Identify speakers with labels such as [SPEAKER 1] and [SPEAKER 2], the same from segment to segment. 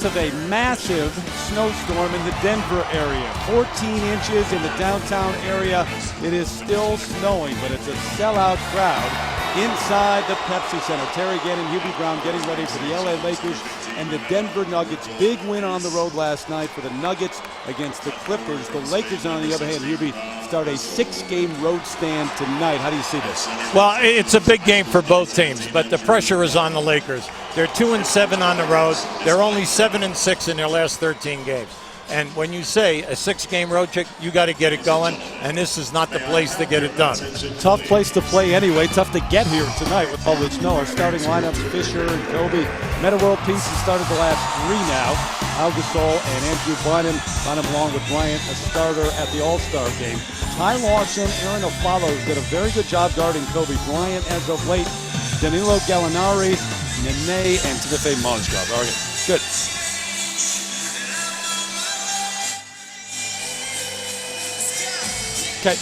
[SPEAKER 1] midst of a massive snowstorm in the Denver area. 14 inches in the downtown area. It is still snowing, but it's a sellout crowd inside the Pepsi Center. Terry Gannon, Hubie Brown getting ready for the LA Lakers and the Denver Nuggets. Big win on the road last night for the Nuggets against the Clippers. The Lakers, on the other hand, Hubie, start a 6-game road stand tonight. How do you see this?
[SPEAKER 2] Well, it's a big game for both teams, but the pressure is on the Lakers. They're 2-7 on the road. They're only 7-6 in their last 13 games. And when you say a 6-game road trip, you got to get it going, and this is not the place to get it done.
[SPEAKER 1] Tough place to play anyway. Tough to get here tonight with all the snow. Our starting lineups: Fisher and Kobe. Meta World Peace has started the last 3 now. Al Gasol and Andrew Bynum. Bynum along with Bryant, a starter at the All-Star game. Ty Lawson, Aaron Aflalo did a very good job guarding Kobe Bryant as of late. Danilo Gallinari, Nene, and Timofey Mozgov. All right, good. Okay.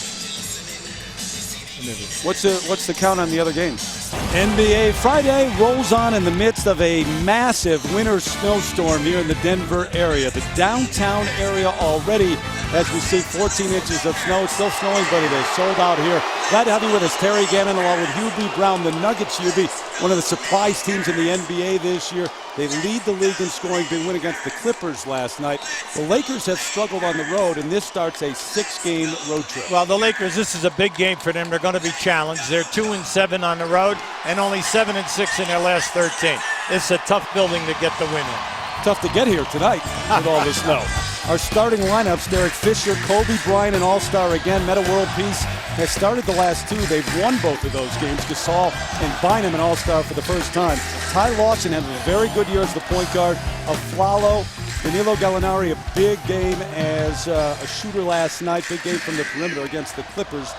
[SPEAKER 1] What's the count on the other games? NBA Friday rolls on in the midst of a massive winter snowstorm here in the Denver area. The downtown area already, as we see, 14 inches of snow. It's still snowing, but it is sold out here. Glad to have you with us, Terry Gannon, along with Hubie Brown. The Nuggets, Hubie, one of the surprise teams in the NBA this year. They lead the league in scoring, big win against the Clippers last night. The Lakers have struggled on the road, and this starts a 6-game road trip.
[SPEAKER 2] Well, the Lakers, this is a big game for them. They're going to be challenged. They're 2-7 on the road and only 7-6 in their last 13. It's a tough building to get the win in.
[SPEAKER 1] Tough to get here tonight with all this snow. Our starting lineups: Derek Fisher, Kobe Bryant, an All-Star again. Meta World Peace has started the last 2. They've won both of those games. Gasol and Bynum, an All-Star for the first time. Ty Lawson had a very good year as the point guard. Aflalo, Danilo Gallinari, a big game as a shooter last night. Big game from the perimeter against the Clippers.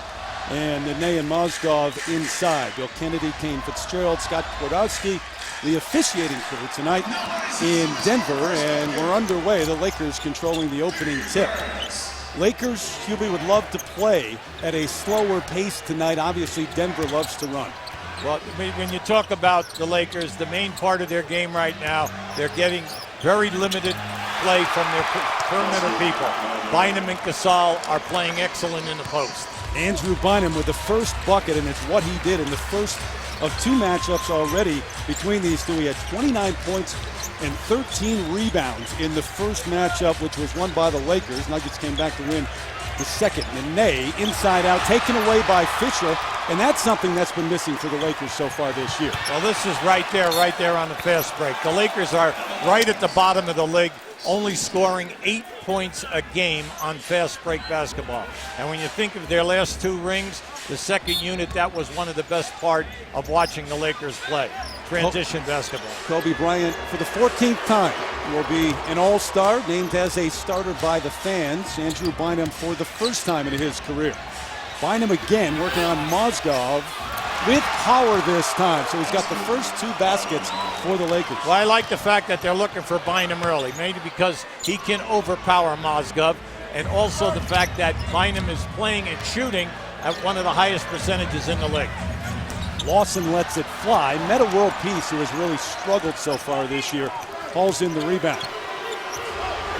[SPEAKER 1] And Nene and Mozgov inside. Bill Kennedy, Kane Fitzgerald, Scott Twardowski, the officiating crew tonight in Denver, and we're underway. The Lakers controlling the opening tip. Lakers, Hubie, would love to play at a slower pace tonight. Obviously, Denver loves to run.
[SPEAKER 2] Well, when you talk about the Lakers, the main part of their game right now, they're getting very limited play from their perimeter people. Bynum and Gasol are playing excellent in the post.
[SPEAKER 1] Andrew Bynum with the first bucket, and it's what he did in the first of 2 matchups already between these two. He had 29 points and 13 rebounds in the first matchup, which was won by the Lakers. Nuggets came back to win the second. Nene, inside out, taken away by Fisher, and that's something that's been missing for the Lakers so far this year.
[SPEAKER 2] Well, this is right there on the fast break. The Lakers are right at the bottom of the league, only scoring 8 points a game on fast break basketball. And when you think of their last 2 rings, the second unit, that was one of the best part of watching the Lakers play. Transition basketball.
[SPEAKER 1] Kobe Bryant, for the 14th time, will be an All-Star, named as a starter by the fans. Andrew Bynum for the first time in his career. Bynum again working on Mozgov with power this time. So he's got the first 2 baskets for the Lakers.
[SPEAKER 2] Well, I like the fact that they're looking for Bynum early, maybe because he can overpower Mozgov, and also the fact that Bynum is playing and shooting at one of the highest percentages in the league.
[SPEAKER 1] Lawson lets it fly. Meta World Peace, who has really struggled so far this year, hauls in the rebound.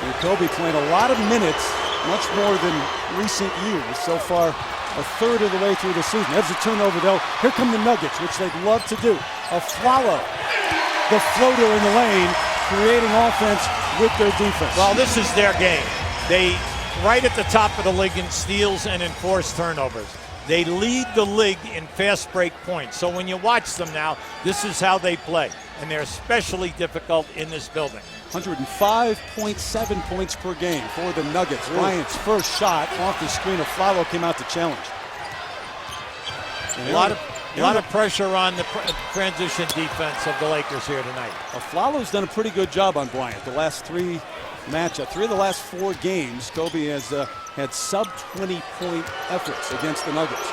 [SPEAKER 1] And Kobe playing a lot of minutes, much more than recent years. So far, a third of the way through the season. There's a turnover, though. Here come the Nuggets, which they'd love to do. Aflalo, the floater in the lane, creating offense with their defense.
[SPEAKER 2] Well, this is their game. They right at the top of the league in steals and in forced turnovers. They lead the league in fast break points. So when you watch them now, this is how they play. And they're especially difficult in this building.
[SPEAKER 1] 105.7 points per game for the Nuggets. Bryant's first shot off the screen of Aflalo came out to challenge.
[SPEAKER 2] A lot of pressure on the transition defense of the Lakers here tonight.
[SPEAKER 1] Aflalo's done a pretty good job on Bryant. The last 3 matchups, 3 of the last 4 games, Kobe has had sub-20-point efforts against the Nuggets.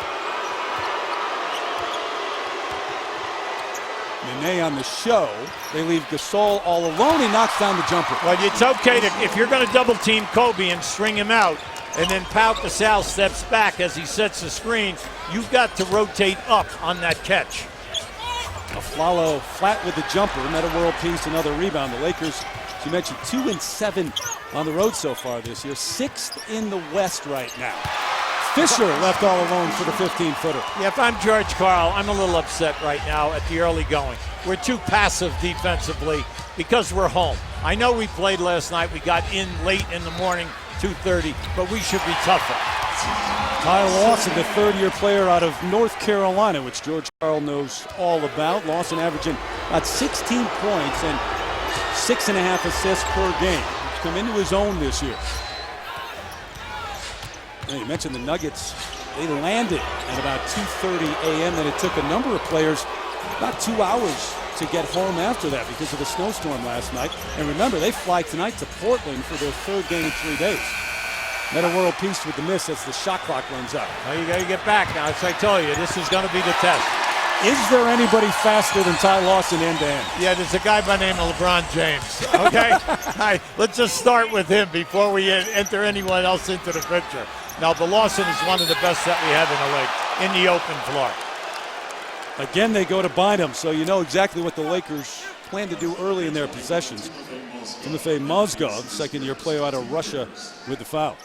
[SPEAKER 1] Nene on the show. They leave Gasol all alone. He knocks down the jumper.
[SPEAKER 2] Well, it's okay if you're going to double team Kobe and string him out, and then Pau Gasol steps back as he sets the screen, you've got to rotate up on that catch.
[SPEAKER 1] Aflalo flat with the jumper. Meta World Peace, another rebound. The Lakers As you mentioned, 2-7 on the road so far this year. 6th in the West right now. Fisher left all alone for the 15-footer.
[SPEAKER 2] Yeah, if I'm George Karl, I'm a little upset right now at the early going. We're too passive defensively because we're home. I know we played last night. We got in late in the morning, 2:30, but we should be tougher.
[SPEAKER 1] Ty Lawson, the third-year player out of North Carolina, which George Karl knows all about. Lawson averaging about 16 points and 6.5 assists per game. He's come into his own this year. And you mentioned the Nuggets. They landed at about 2:30 a.m. and it took a number of players about 2 hours to get home after that because of the snowstorm last night. And remember, they fly tonight to Portland for their 3rd game in 3 days. Meta World Peace with the miss as the shot clock runs out.
[SPEAKER 2] Well, you got to get back now. As I told you, this is going to be the test.
[SPEAKER 1] Is there anybody faster than Ty Lawson end-to-end?
[SPEAKER 2] Yeah, there's a guy by the name of LeBron James, okay? All right, let's just start with him before we enter anyone else into the picture. Now, the Lawson is one of the best that we have in the league, in the open floor.
[SPEAKER 1] Again, they go to Bynum, so you know exactly what the Lakers plan to do early in their possessions. Timofey Mozgov, second-year player out of Russia, with the foul.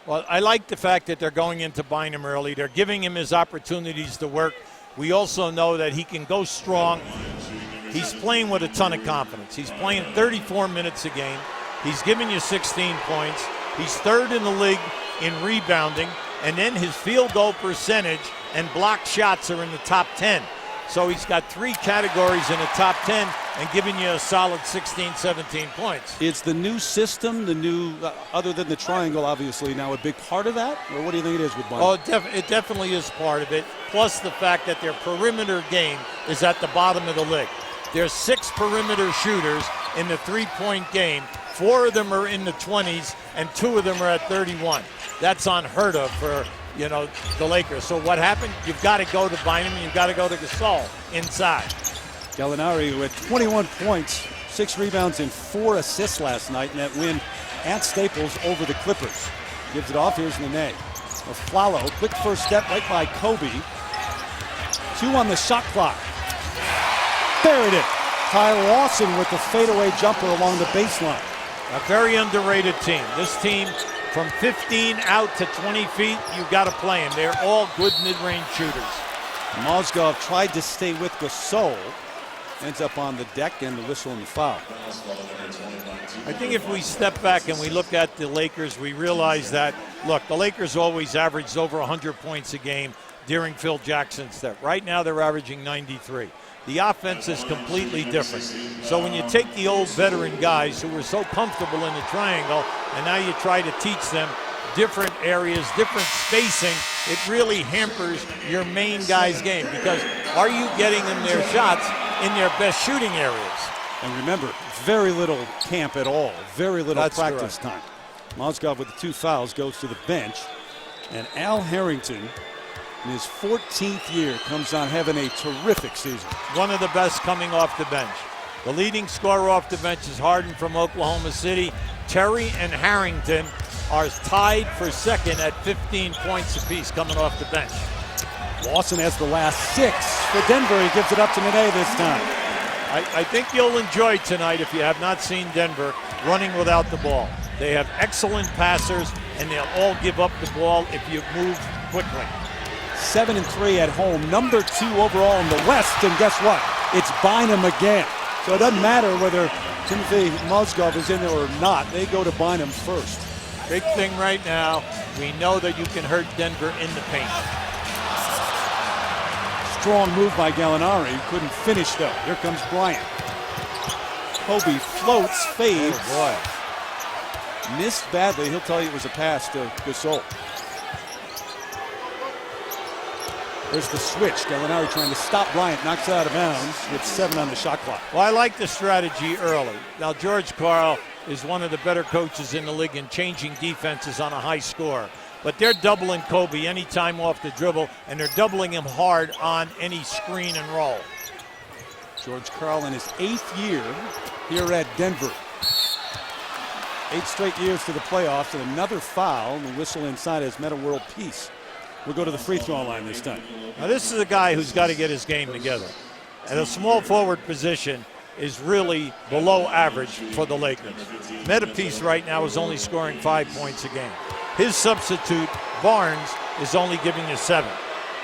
[SPEAKER 2] Well, I like the fact that they're going into Bynum early. They're giving him his opportunities to work. We also know that he can go strong. He's playing with a ton of confidence. He's playing 34 minutes a game. He's giving you 16 points. He's 3rd in the league in rebounding. And then his field goal percentage and block shots are in the top 10. So he's got 3 categories in the top 10 and giving you a solid 16, 17 points.
[SPEAKER 1] It's the new system, the new, other than the triangle, obviously, now a big part of that? Or what do you think it is with Bynum?
[SPEAKER 2] Oh, it definitely is part of it, plus the fact that their perimeter game is at the bottom of the league. There's 6 perimeter shooters in the three-point game. 4 of them are in the 20s, and 2 of them are at 31. That's unheard of for the Lakers. So what happened? You've got to go to Bynum and you've got to go to Gasol inside.
[SPEAKER 1] Gallinari with 21 points, 6 rebounds, and 4 assists last night in that win at Staples over the Clippers. Gives it off. Here's Nene. Flalo, quick first step right by Kobe. 2 on the shot clock. There it is. Ty Lawson with the fadeaway jumper along the baseline.
[SPEAKER 2] A very underrated team. This team, from 15 out to 20 feet, you've got to play them. They're all good mid-range shooters.
[SPEAKER 1] Mozgov tried to stay with Gasol. Ends up on the deck and the whistle and the foul.
[SPEAKER 2] I think if we step back and we look at the Lakers, we realize that, look, the Lakers always averaged over 100 points a game during Phil Jackson's step. Right now they're averaging 93. The offense is completely different. So when you take the old veteran guys who were so comfortable in the triangle and now you try to teach them different areas, different spacing, it really hampers your main guy's game because are you getting them their shots in their best shooting areas?
[SPEAKER 1] And remember, very little camp at all, very little
[SPEAKER 2] That's
[SPEAKER 1] practice
[SPEAKER 2] correct.
[SPEAKER 1] time. Mozgov with the 2 fouls goes to the bench. And Al Harrington, in his 14th year, comes on having a terrific season.
[SPEAKER 2] One of the best coming off the bench. The leading scorer off the bench is Harden from Oklahoma City. Terry and Harrington are tied for second at 15 points apiece coming off the bench.
[SPEAKER 1] Lawson has the last 6 for Denver. He gives it up to Nene this time.
[SPEAKER 2] I think you'll enjoy tonight, if you have not seen Denver, running without the ball. They have excellent passers, and they'll all give up the ball if you move quickly.
[SPEAKER 1] 7-3 at home, number 2 overall in the West, and guess what? It's Bynum again. So it doesn't matter whether Timofey Mozgov is in there or not. They go to Bynum first.
[SPEAKER 2] Big thing right now, we know that you can hurt Denver in the paint.
[SPEAKER 1] Strong move by Gallinari. Couldn't finish, though. Here comes Bryant. Kobe floats, fades.
[SPEAKER 2] Oh, boy.
[SPEAKER 1] Missed badly. He'll tell you it was a pass to Gasol. There's the switch. Gallinari trying to stop Bryant. Knocks it out of bounds with 7 on the shot clock.
[SPEAKER 2] Well, I like the strategy early. Now, George Karl is one of the better coaches in the league in changing defenses on a high score. But they're doubling Kobe anytime off the dribble, and they're doubling him hard on any screen and roll.
[SPEAKER 1] George Karl in his 8th year here at Denver. 8 straight years to the playoffs, and another foul, and the whistle inside as Meta World Peace. We'll go to the free throw line this time.
[SPEAKER 2] Now, this is a guy who's got to get his game together. At a small forward position, is really below average for the Lakers. Metapiece right now is only scoring 5 points a game. His substitute, Barnes, is only giving you 7.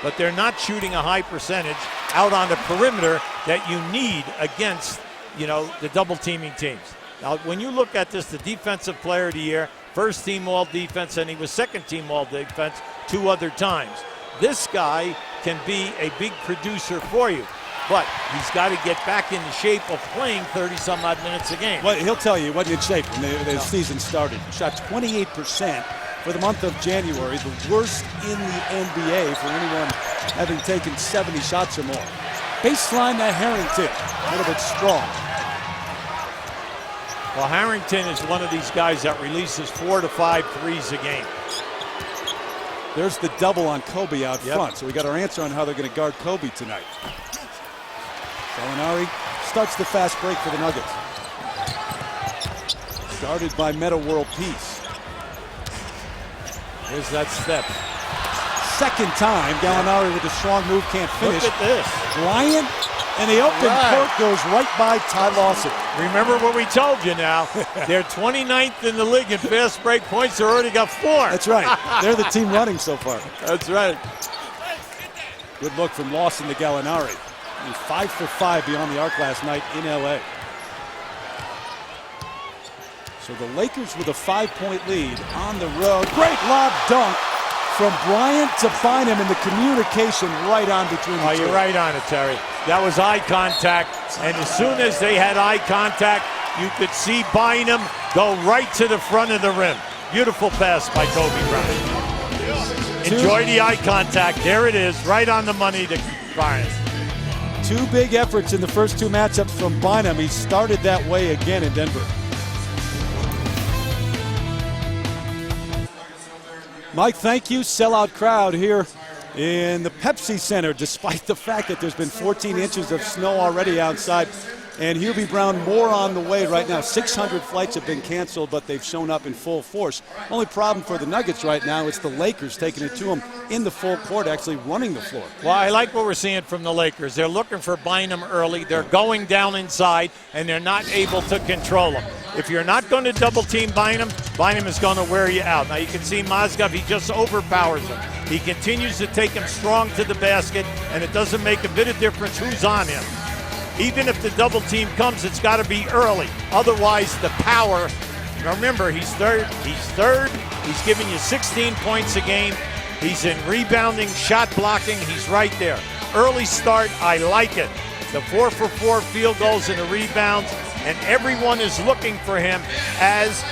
[SPEAKER 2] But they're not shooting a high percentage out on the perimeter that you need against, the double teaming teams. Now, when you look at this, the defensive player of the year, first team all defense, and he was second team all defense 2 other times. This guy can be a big producer for you, but he's got to get back into shape of playing 30-some-odd minutes a game.
[SPEAKER 1] Well, he'll tell you he wasn't in shape when the season started. Shot 28% for the month of January, the worst in the NBA for anyone having taken 70 shots or more. Baseline to Harrington, a little bit strong.
[SPEAKER 2] Well, Harrington is one of these guys that releases 4 to 5 threes a game.
[SPEAKER 1] There's the double on Kobe out front, so we got our answer on how they're going to guard Kobe tonight. Gallinari starts the fast break for the Nuggets. Guarded by Meta World Peace.
[SPEAKER 2] Here's that step.
[SPEAKER 1] Second time, Gallinari with a strong move, can't finish.
[SPEAKER 2] Look at this.
[SPEAKER 1] Bryant, and the open court goes right by Ty Lawson.
[SPEAKER 2] Remember what we told you now. They're 29th in the league in fast break points. They already got 4.
[SPEAKER 1] That's right. They're the team running so far.
[SPEAKER 2] That's right.
[SPEAKER 1] Good look from Lawson to Gallinari. He was 5 for 5 beyond the arc last night in L.A. So the Lakers with a 5-point lead on the road. Great lob dunk from Bryant to Bynum, and the communication right on between the two.
[SPEAKER 2] You're right on it, Terry. That was eye contact, and as soon as they had eye contact, you could see Bynum go right to the front of the rim. Beautiful pass by Kobe Bryant. Enjoy the eye contact. There it is, right on the money to Bryant.
[SPEAKER 1] 2 big efforts in the first 2 matchups from Bynum. He started that way again in Denver. Mike, thank you. Sellout crowd here in the Pepsi Center, despite the fact that there's been 14 inches of snow already outside. And Hubie Brown, more on the way right now. 600 flights have been canceled, but they've shown up in full force. Only problem for the Nuggets right now is the Lakers taking it to them in the full court, actually running the floor.
[SPEAKER 2] Well, I like what we're seeing from the Lakers. They're looking for Bynum early. They're going down inside, and they're not able to control him. If you're not going to double-team Bynum, Bynum is going to wear you out. Now, you can see Mozgov, he just overpowers him. He continues to take him strong to the basket, and it doesn't make a bit of difference who's on him. Even if the double team comes, it's got to be early. Otherwise, the power, remember, he's third. He's giving you 16 points a game. He's in rebounding, shot blocking. He's right there. Early start, I like it. The 4 for 4 field goals and the rebounds, and everyone is looking for him as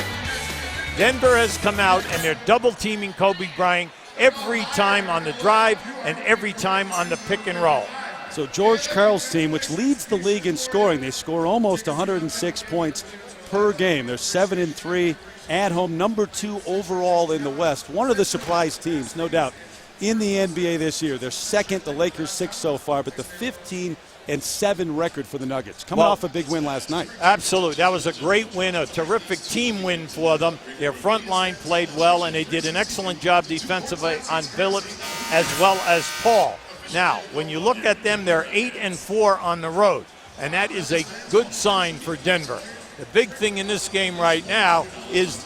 [SPEAKER 2] Denver has come out and they're double teaming Kobe Bryant every time on the drive and every time on the pick and roll.
[SPEAKER 1] So George Karl's team, which leads the league in scoring, they score almost 106 points per game. They're 7-3 at home, number 2 overall in the West. One of the surprise teams, no doubt, in the NBA this year. They're second, the Lakers 6 so far, but the 15-7 record for the Nuggets. Coming off a big win last night.
[SPEAKER 2] Absolutely. That was a great win, a terrific team win for them. Their front line played well, and they did an excellent job defensively on Billups as well as Paul. Now, when you look at them, they're 8-4 on the road, and that is a good sign for Denver. The big thing in this game right now is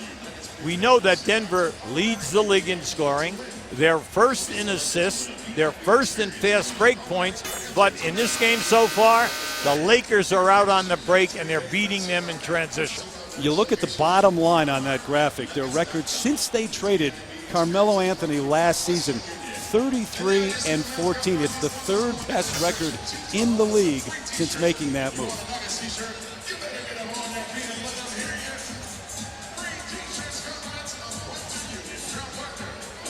[SPEAKER 2] we know that Denver leads the league in scoring. They're first in assists. They're first in fast break points. But in this game so far, the Lakers are out on the break, and they're beating them in transition.
[SPEAKER 1] You look at the bottom line on that graphic, their record since they traded Carmelo Anthony last season, 33-14. It's the 3rd best record in the league since making that move.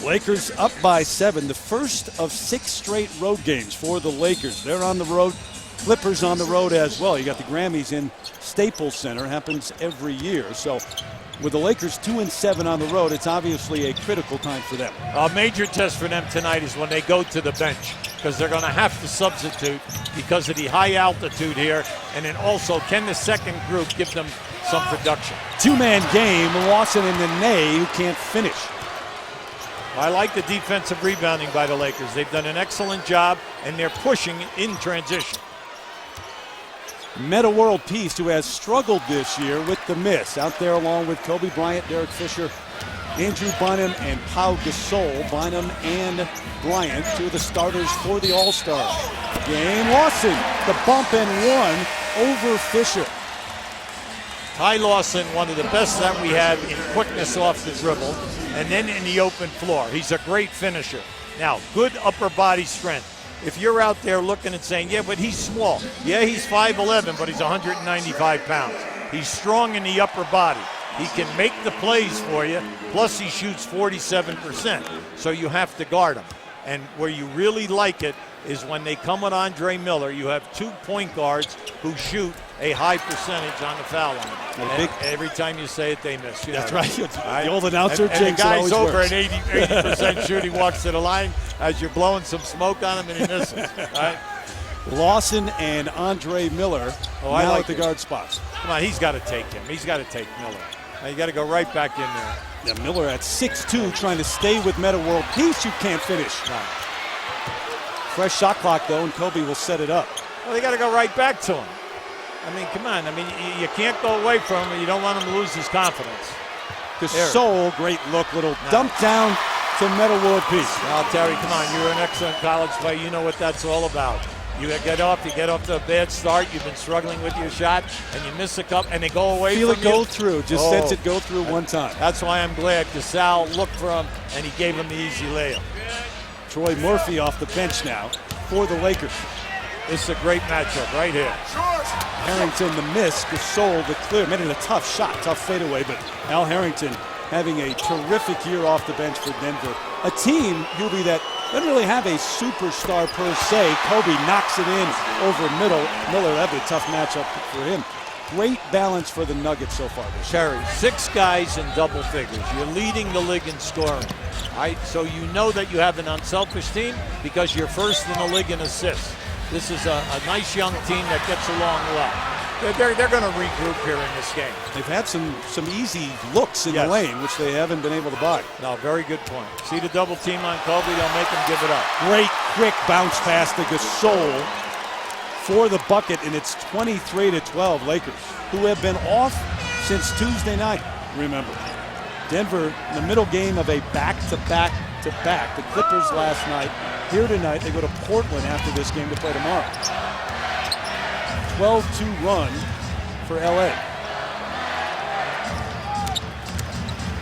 [SPEAKER 1] Lakers up by 7, the first of 6 straight road games for the Lakers. They're on the road. Clippers on the road as well. You got the Grammys in Staples Center. Happens every year. So with the Lakers 2-7 on the road, it's obviously a critical time for them.
[SPEAKER 2] A major test for them tonight is when they go to the bench, because they're going to have to substitute because of the high altitude here. And then also, can the second group give them some production?
[SPEAKER 1] 2-man game. Lawson and Nene, who can't finish.
[SPEAKER 2] I like the defensive rebounding by the Lakers. They've done an excellent job, and they're pushing in transition.
[SPEAKER 1] Meta World Peace, who has struggled this year with the miss. Out there along with Kobe Bryant, Derek Fisher, Andrew Bynum, and Pau Gasol. Bynum and Bryant, two of the starters for the All-Star game. Lawson, the bump and one over Fisher.
[SPEAKER 2] Ty Lawson, one of the best that we have in quickness off the dribble, and then in the open floor. He's a great finisher. Now, good upper body strength. If you're out there looking and saying, yeah, but he's small. Yeah, he's 5'11", but he's 195 pounds. He's strong in the upper body. He can make the plays for you, plus he shoots 47%, so you have to guard him. And where you really like it is when they come with Andre Miller, you have 2 point guards who shoot a high percentage on the foul line. And every time you say it, they miss.
[SPEAKER 1] That's right. The old announcer
[SPEAKER 2] jinx. And the guy's over at 80% shoot. He walks to the line as you're blowing some smoke on him, and he misses. Right?
[SPEAKER 1] Lawson and Andre Miller now at the guard spots.
[SPEAKER 2] Come on, he's got to take him. He's got to take Miller. Now you got to go right back in there.
[SPEAKER 1] Yeah, Miller at 6'2", trying to stay with Meta World Peace. You can't finish.
[SPEAKER 2] No.
[SPEAKER 1] Fresh shot clock, though, and Kobe will set it up.
[SPEAKER 2] Well, they got to go right back to him. I mean, come on. I mean, you can't go away from him. You don't want him to lose his confidence.
[SPEAKER 1] Gasol, great look, little dump down to Meta World Peace.
[SPEAKER 2] Well, Terry, come on. You're an excellent college player. You know what that's all about. You get off to a bad start. You've been struggling with your shot, and you miss a couple, and they go away from you.
[SPEAKER 1] Feel it go through. Just sense it go through one time.
[SPEAKER 2] That's why I'm glad Gasol looked for him, and he gave him the easy layup.
[SPEAKER 1] Troy Murphy off the bench now for the Lakers.
[SPEAKER 2] This is a great matchup right here.
[SPEAKER 1] Harrington the miss, Gasol the clear. Made it a tough shot, tough fadeaway, but Al Harrington having a terrific year off the bench for Denver. A team, Hubie, that doesn't really have a superstar per se. Kobe knocks it in over Miller. That'd be a tough matchup for him. Great balance for the Nuggets so far this year.
[SPEAKER 2] Terry, 6 guys in double figures. You're leading the league in scoring. Right? So you know that you have an unselfish team because you're first in the league in assists. This is a nice young team that gets along well. They're going to regroup here in this game.
[SPEAKER 1] They've had some easy looks in the lane, which they haven't been able to buy.
[SPEAKER 2] No, very good point. See the double team on Kobe, they'll make him give it up.
[SPEAKER 1] Great quick bounce pass to Gasol for the bucket, and it's 23-12 Lakers, who have been off since Tuesday night, remember. Denver in the middle game of a back-to-back-to-back. The Clippers last night. Here tonight, they go to Portland after this game to play tomorrow. 12-2 run for LA.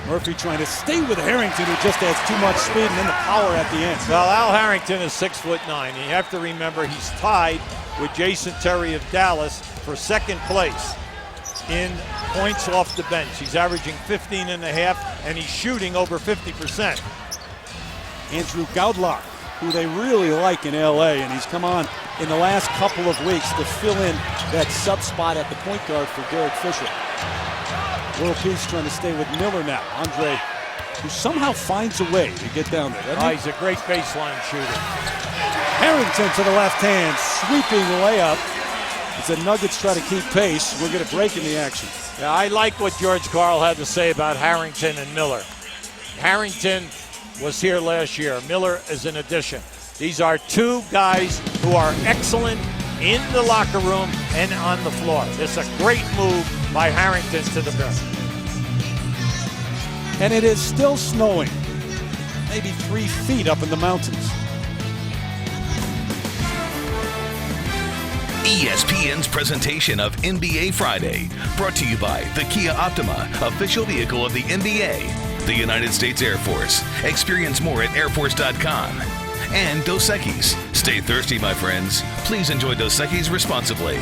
[SPEAKER 1] Murphy trying to stay with Harrington, who just has too much speed, and then the power at the end.
[SPEAKER 2] Well, Al Harrington is 6'9". You have to remember he's tied with Jason Terry of Dallas for second place in points off the bench. He's averaging 15.5, and he's shooting over 50%.
[SPEAKER 1] Andrew Gaudlar, who they really like in LA, and he's come on in the last couple of weeks to fill in that sub spot at the point guard for Derek Fisher. World Peace trying to stay with Miller now. Andre, who somehow finds a way to get down there, doesn't he?
[SPEAKER 2] He's a great baseline shooter.
[SPEAKER 1] Harrington to the left hand, sweeping layup. As the Nuggets try to keep pace, we'll get a break in the action.
[SPEAKER 2] Yeah, I like what George Karl had to say about Harrington and Miller. Harrington was here last year. Miller is an addition. These are 2 guys who are excellent in the locker room and on the floor. It's a great move by Harrington to the bench.
[SPEAKER 1] And it is still snowing, maybe 3 feet up in the mountains.
[SPEAKER 3] ESPN's presentation of NBA Friday, brought to you by the Kia Optima, official vehicle of the NBA, the United States Air Force. Experience more at airforce.com. And Dos Equis. Stay thirsty, my friends. Please enjoy Dos Equis responsibly.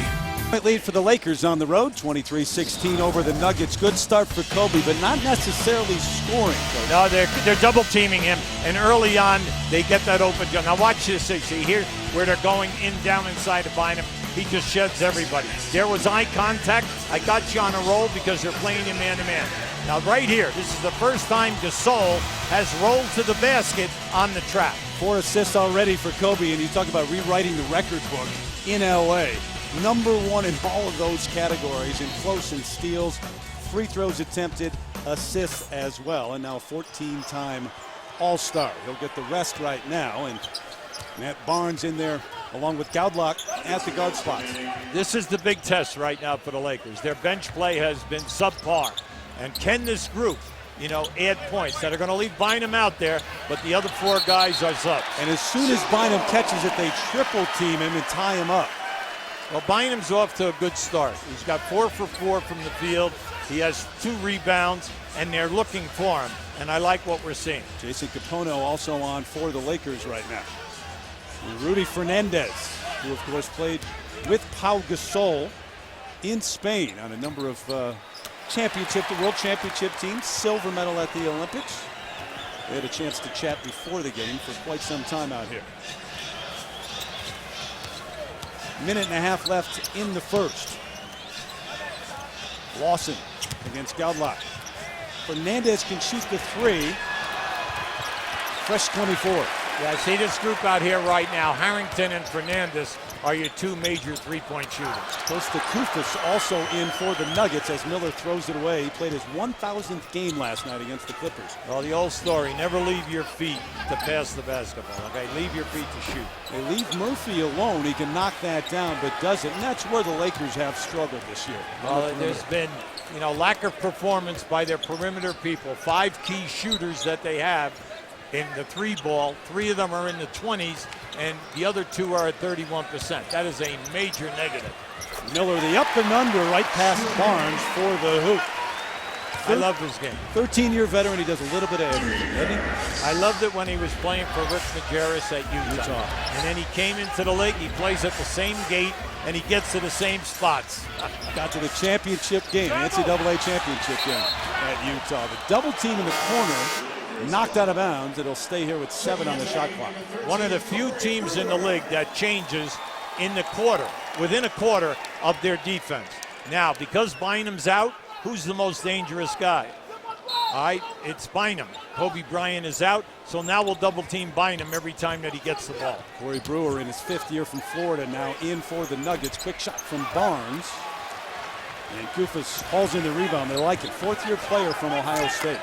[SPEAKER 1] Lead for the Lakers on the road, 23-16 over the Nuggets. Good start for Kobe, but not necessarily scoring.
[SPEAKER 2] No, they're double teaming him, and early on they get that open jump. Now watch this. See here where they're going down inside to bind him. He just sheds everybody. There was eye contact. I got you on a roll because they're playing him man-to-man. Now right here, this is the first time Gasol has rolled to the basket on the trap.
[SPEAKER 1] 4 assists already for Kobe, and you talk about rewriting the record book in LA. Number 1 in all of those categories in close and steals, free throws attempted, assists as well, and now 14-time All-Star. He'll get the rest right now, and Matt Barnes in there along with Gaudlock at the guard spots.
[SPEAKER 2] This is the big test right now for the Lakers. Their bench play has been subpar. And can this group, add points that are going to leave Bynum out there, but the other 4 guys are subs.
[SPEAKER 1] And as soon as Bynum catches it, they triple team him and tie him up.
[SPEAKER 2] Well, Bynum's off to a good start. He's got 4 for 4 from the field. He has 2 rebounds, and they're looking for him. And I like what we're seeing.
[SPEAKER 1] Jason Capono also on for the Lakers right now. And Rudy Fernandez, who of course played with Pau Gasol in Spain on a number of the World Championship teams, silver medal at the Olympics. They had a chance to chat before the game for quite some time out here. Minute and a half left in the first. Lawson against Gaudlock. Fernandez can shoot the 3. Fresh 24.
[SPEAKER 2] Yeah, see this group out here right now. Harrington and Fernandez are your 2 major three-point shooters.
[SPEAKER 1] Costa Koufos also in for the Nuggets as Miller throws it away. He played his 1,000th game last night against the Clippers.
[SPEAKER 2] Well, the old story, never leave your feet to pass the basketball, okay? Leave your feet to shoot.
[SPEAKER 1] They leave Murphy alone. He can knock that down, but doesn't. And that's where the Lakers have struggled this year.
[SPEAKER 2] Well, there's been, lack of performance by their perimeter people. 5 key shooters that they have in the 3-ball. 3 of them are in the 20s, and the other 2 are at 31%. That is a major negative.
[SPEAKER 1] Miller, the up and under right past Barnes for the hoop.
[SPEAKER 2] I love his game.
[SPEAKER 1] 13-year veteran. He does a little bit of everything.
[SPEAKER 2] I loved it when he was playing for Rick Majerus at Utah. And then he came into the league. He plays at the same gate, and he gets to the same spots.
[SPEAKER 1] Got to the championship game, NCAA championship game at Utah. The double team in the corner. Knocked out of bounds. It'll stay here with 7 on the shot clock.
[SPEAKER 2] One of the few teams in the league that changes in the quarter, within a quarter of their defense. Now, because Bynum's out, who's the most dangerous guy? All right, it's Bynum. Kobe Bryant is out, so now we'll double team Bynum every time that he gets the ball.
[SPEAKER 1] Corey Brewer in his 5th year from Florida, now in for the Nuggets. Quick shot from Barnes. And Koufos hauls in the rebound. They like it. 4th-year player from Ohio State.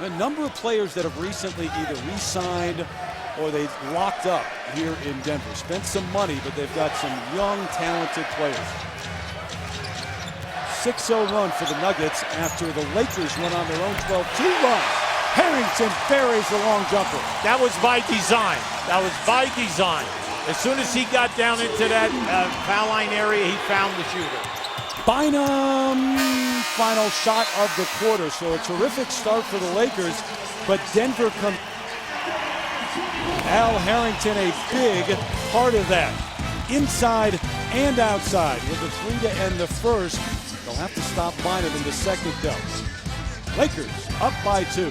[SPEAKER 1] A number of players that have recently either re-signed or they've locked up here in Denver. Spent some money, but they've got some young, talented players. 6-0 run for the Nuggets after the Lakers went on their own 12-2 run. Harrington buries the long jumper.
[SPEAKER 2] That was by design. That was by design. As soon as he got down into that foul line area, he found the shooter.
[SPEAKER 1] Bynum, final shot of the quarter. So a terrific start for the Lakers, but Denver comes. Al Harrington, a big part of that. Inside and outside with the 3 to end the first. They'll have to stop Bynum in the second though. Lakers up by 2.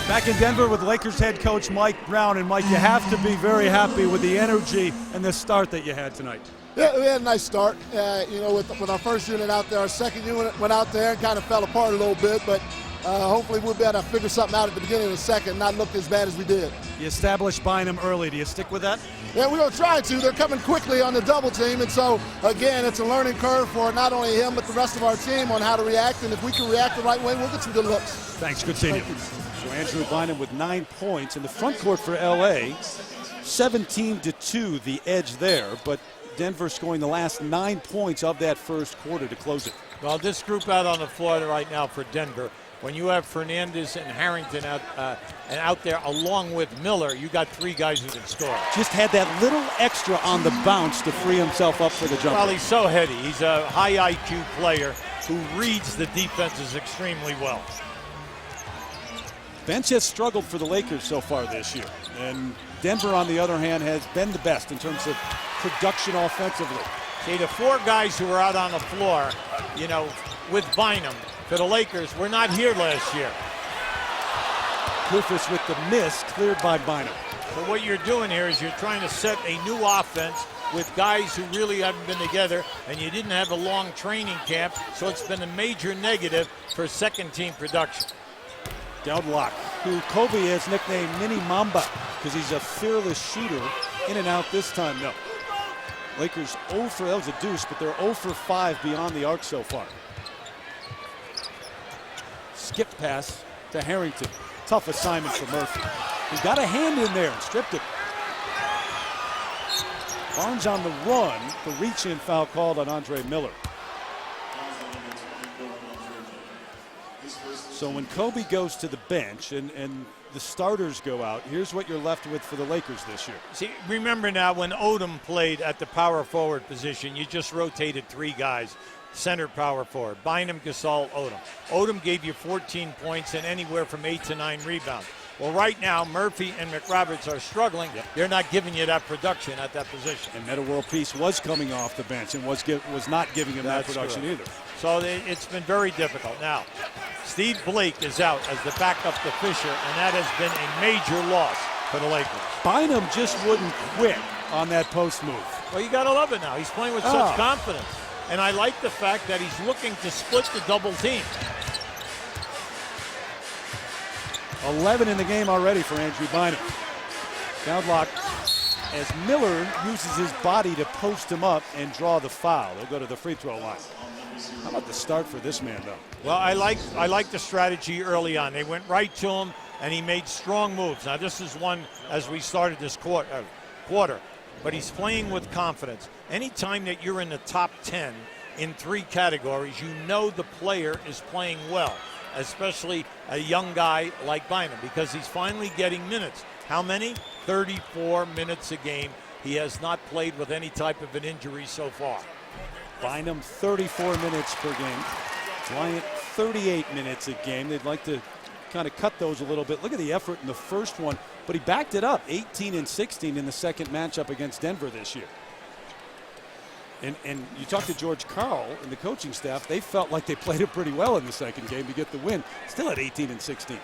[SPEAKER 1] Back in Denver with Lakers head coach Mike Brown. And Mike, you have to be very happy with the energy and the start that you had tonight.
[SPEAKER 4] Yeah, we had a nice start. With our first unit out there, our second unit went out there and kind of fell apart a little bit, but hopefully we'll be able to figure something out at the beginning of the second, not look as bad as we did.
[SPEAKER 1] You established Bynum early. Do you stick with that?
[SPEAKER 4] Yeah, we're going to try to. They're coming quickly on the double team, and so, again, it's a learning curve for not only him but the rest of our team on how to react, and if we can react the right way, we'll get some good looks.
[SPEAKER 1] Thanks. Good seeing you. So Andrew Bynum with 9 points in the front court for L.A. 17-2, the edge there, but Denver scoring the last 9 points of that first quarter to close it.
[SPEAKER 2] Well, this group out on the floor right now for Denver, when you have Fernandez and Harrington out there along with Miller, you got 3 guys who can score.
[SPEAKER 1] Just had that little extra on the bounce to free himself up for the jumper.
[SPEAKER 2] Well, he's so heady. He's a high IQ player who reads the defenses extremely well.
[SPEAKER 1] Bench has struggled for the Lakers so far this year. And Denver, on the other hand, has been the best in terms of production offensively.
[SPEAKER 2] See, the 4 guys who are out on the floor, with Bynum for the Lakers were not here last year.
[SPEAKER 1] Koufos with the miss, cleared by Bynum.
[SPEAKER 2] So what you're doing here is you're trying to set a new offense with guys who really haven't been together, and you didn't have a long training camp, so it's been a major negative for second-team production.
[SPEAKER 1] Gaudlock, who Kobe has nicknamed Mini Mamba because he's a fearless shooter. In and out this time, no. Lakers 0 for, that was a deuce, but they're 0 for 5 beyond the arc so far. Skip pass to Harrington. Tough assignment for Murphy. He got a hand in there and stripped it. Barnes on the run. The reach-in foul called on Andre Miller. So when Kobe goes to the bench and the starters go out, here's what you're left with for the Lakers this year.
[SPEAKER 2] See, remember now when Odom played at the power forward position, you just rotated 3 guys, center power forward, Bynum, Gasol, Odom. Odom gave you 14 points and anywhere from 8 to 9 rebounds. Well, right now, Murphy and McRoberts are struggling.
[SPEAKER 1] Yep.
[SPEAKER 2] They're not giving you that production at that position.
[SPEAKER 1] And Metta World Peace was coming off the bench and was not giving him that production either.
[SPEAKER 2] So it's been very difficult. Now, Steve Blake is out as the backup to Fisher, and that has been a major loss for the Lakers.
[SPEAKER 1] Bynum just wouldn't quit on that post move.
[SPEAKER 2] Well, you got to love it now. He's playing with such confidence. And I like the fact that he's looking to split the double team.
[SPEAKER 1] 11 in the game already for Andrew Bynum. Downlock as Miller uses his body to post him up and draw the foul. They'll go to the free throw line. How about the start for this man, though?
[SPEAKER 2] Well, I like the strategy early on. They went right to him, and he made strong moves. Now, this is one as we started this quarter, but he's playing with confidence. Anytime that you're in the top 10 in 3 categories, you know the player is playing well, especially a young guy like Bynum, because he's finally getting minutes. How many? 34 minutes a game. He has not played with any type of an injury so far.
[SPEAKER 1] Bynum 34 minutes per game. Bryant 38 minutes a game. They'd like to kind of cut those a little bit. Look at the effort in the first one, but he backed it up 18 and 16 in the second matchup against Denver this year. And you talk to George Karl and the coaching staff, they felt like they played it pretty well in the second game to get the win. Still at 18 and 16.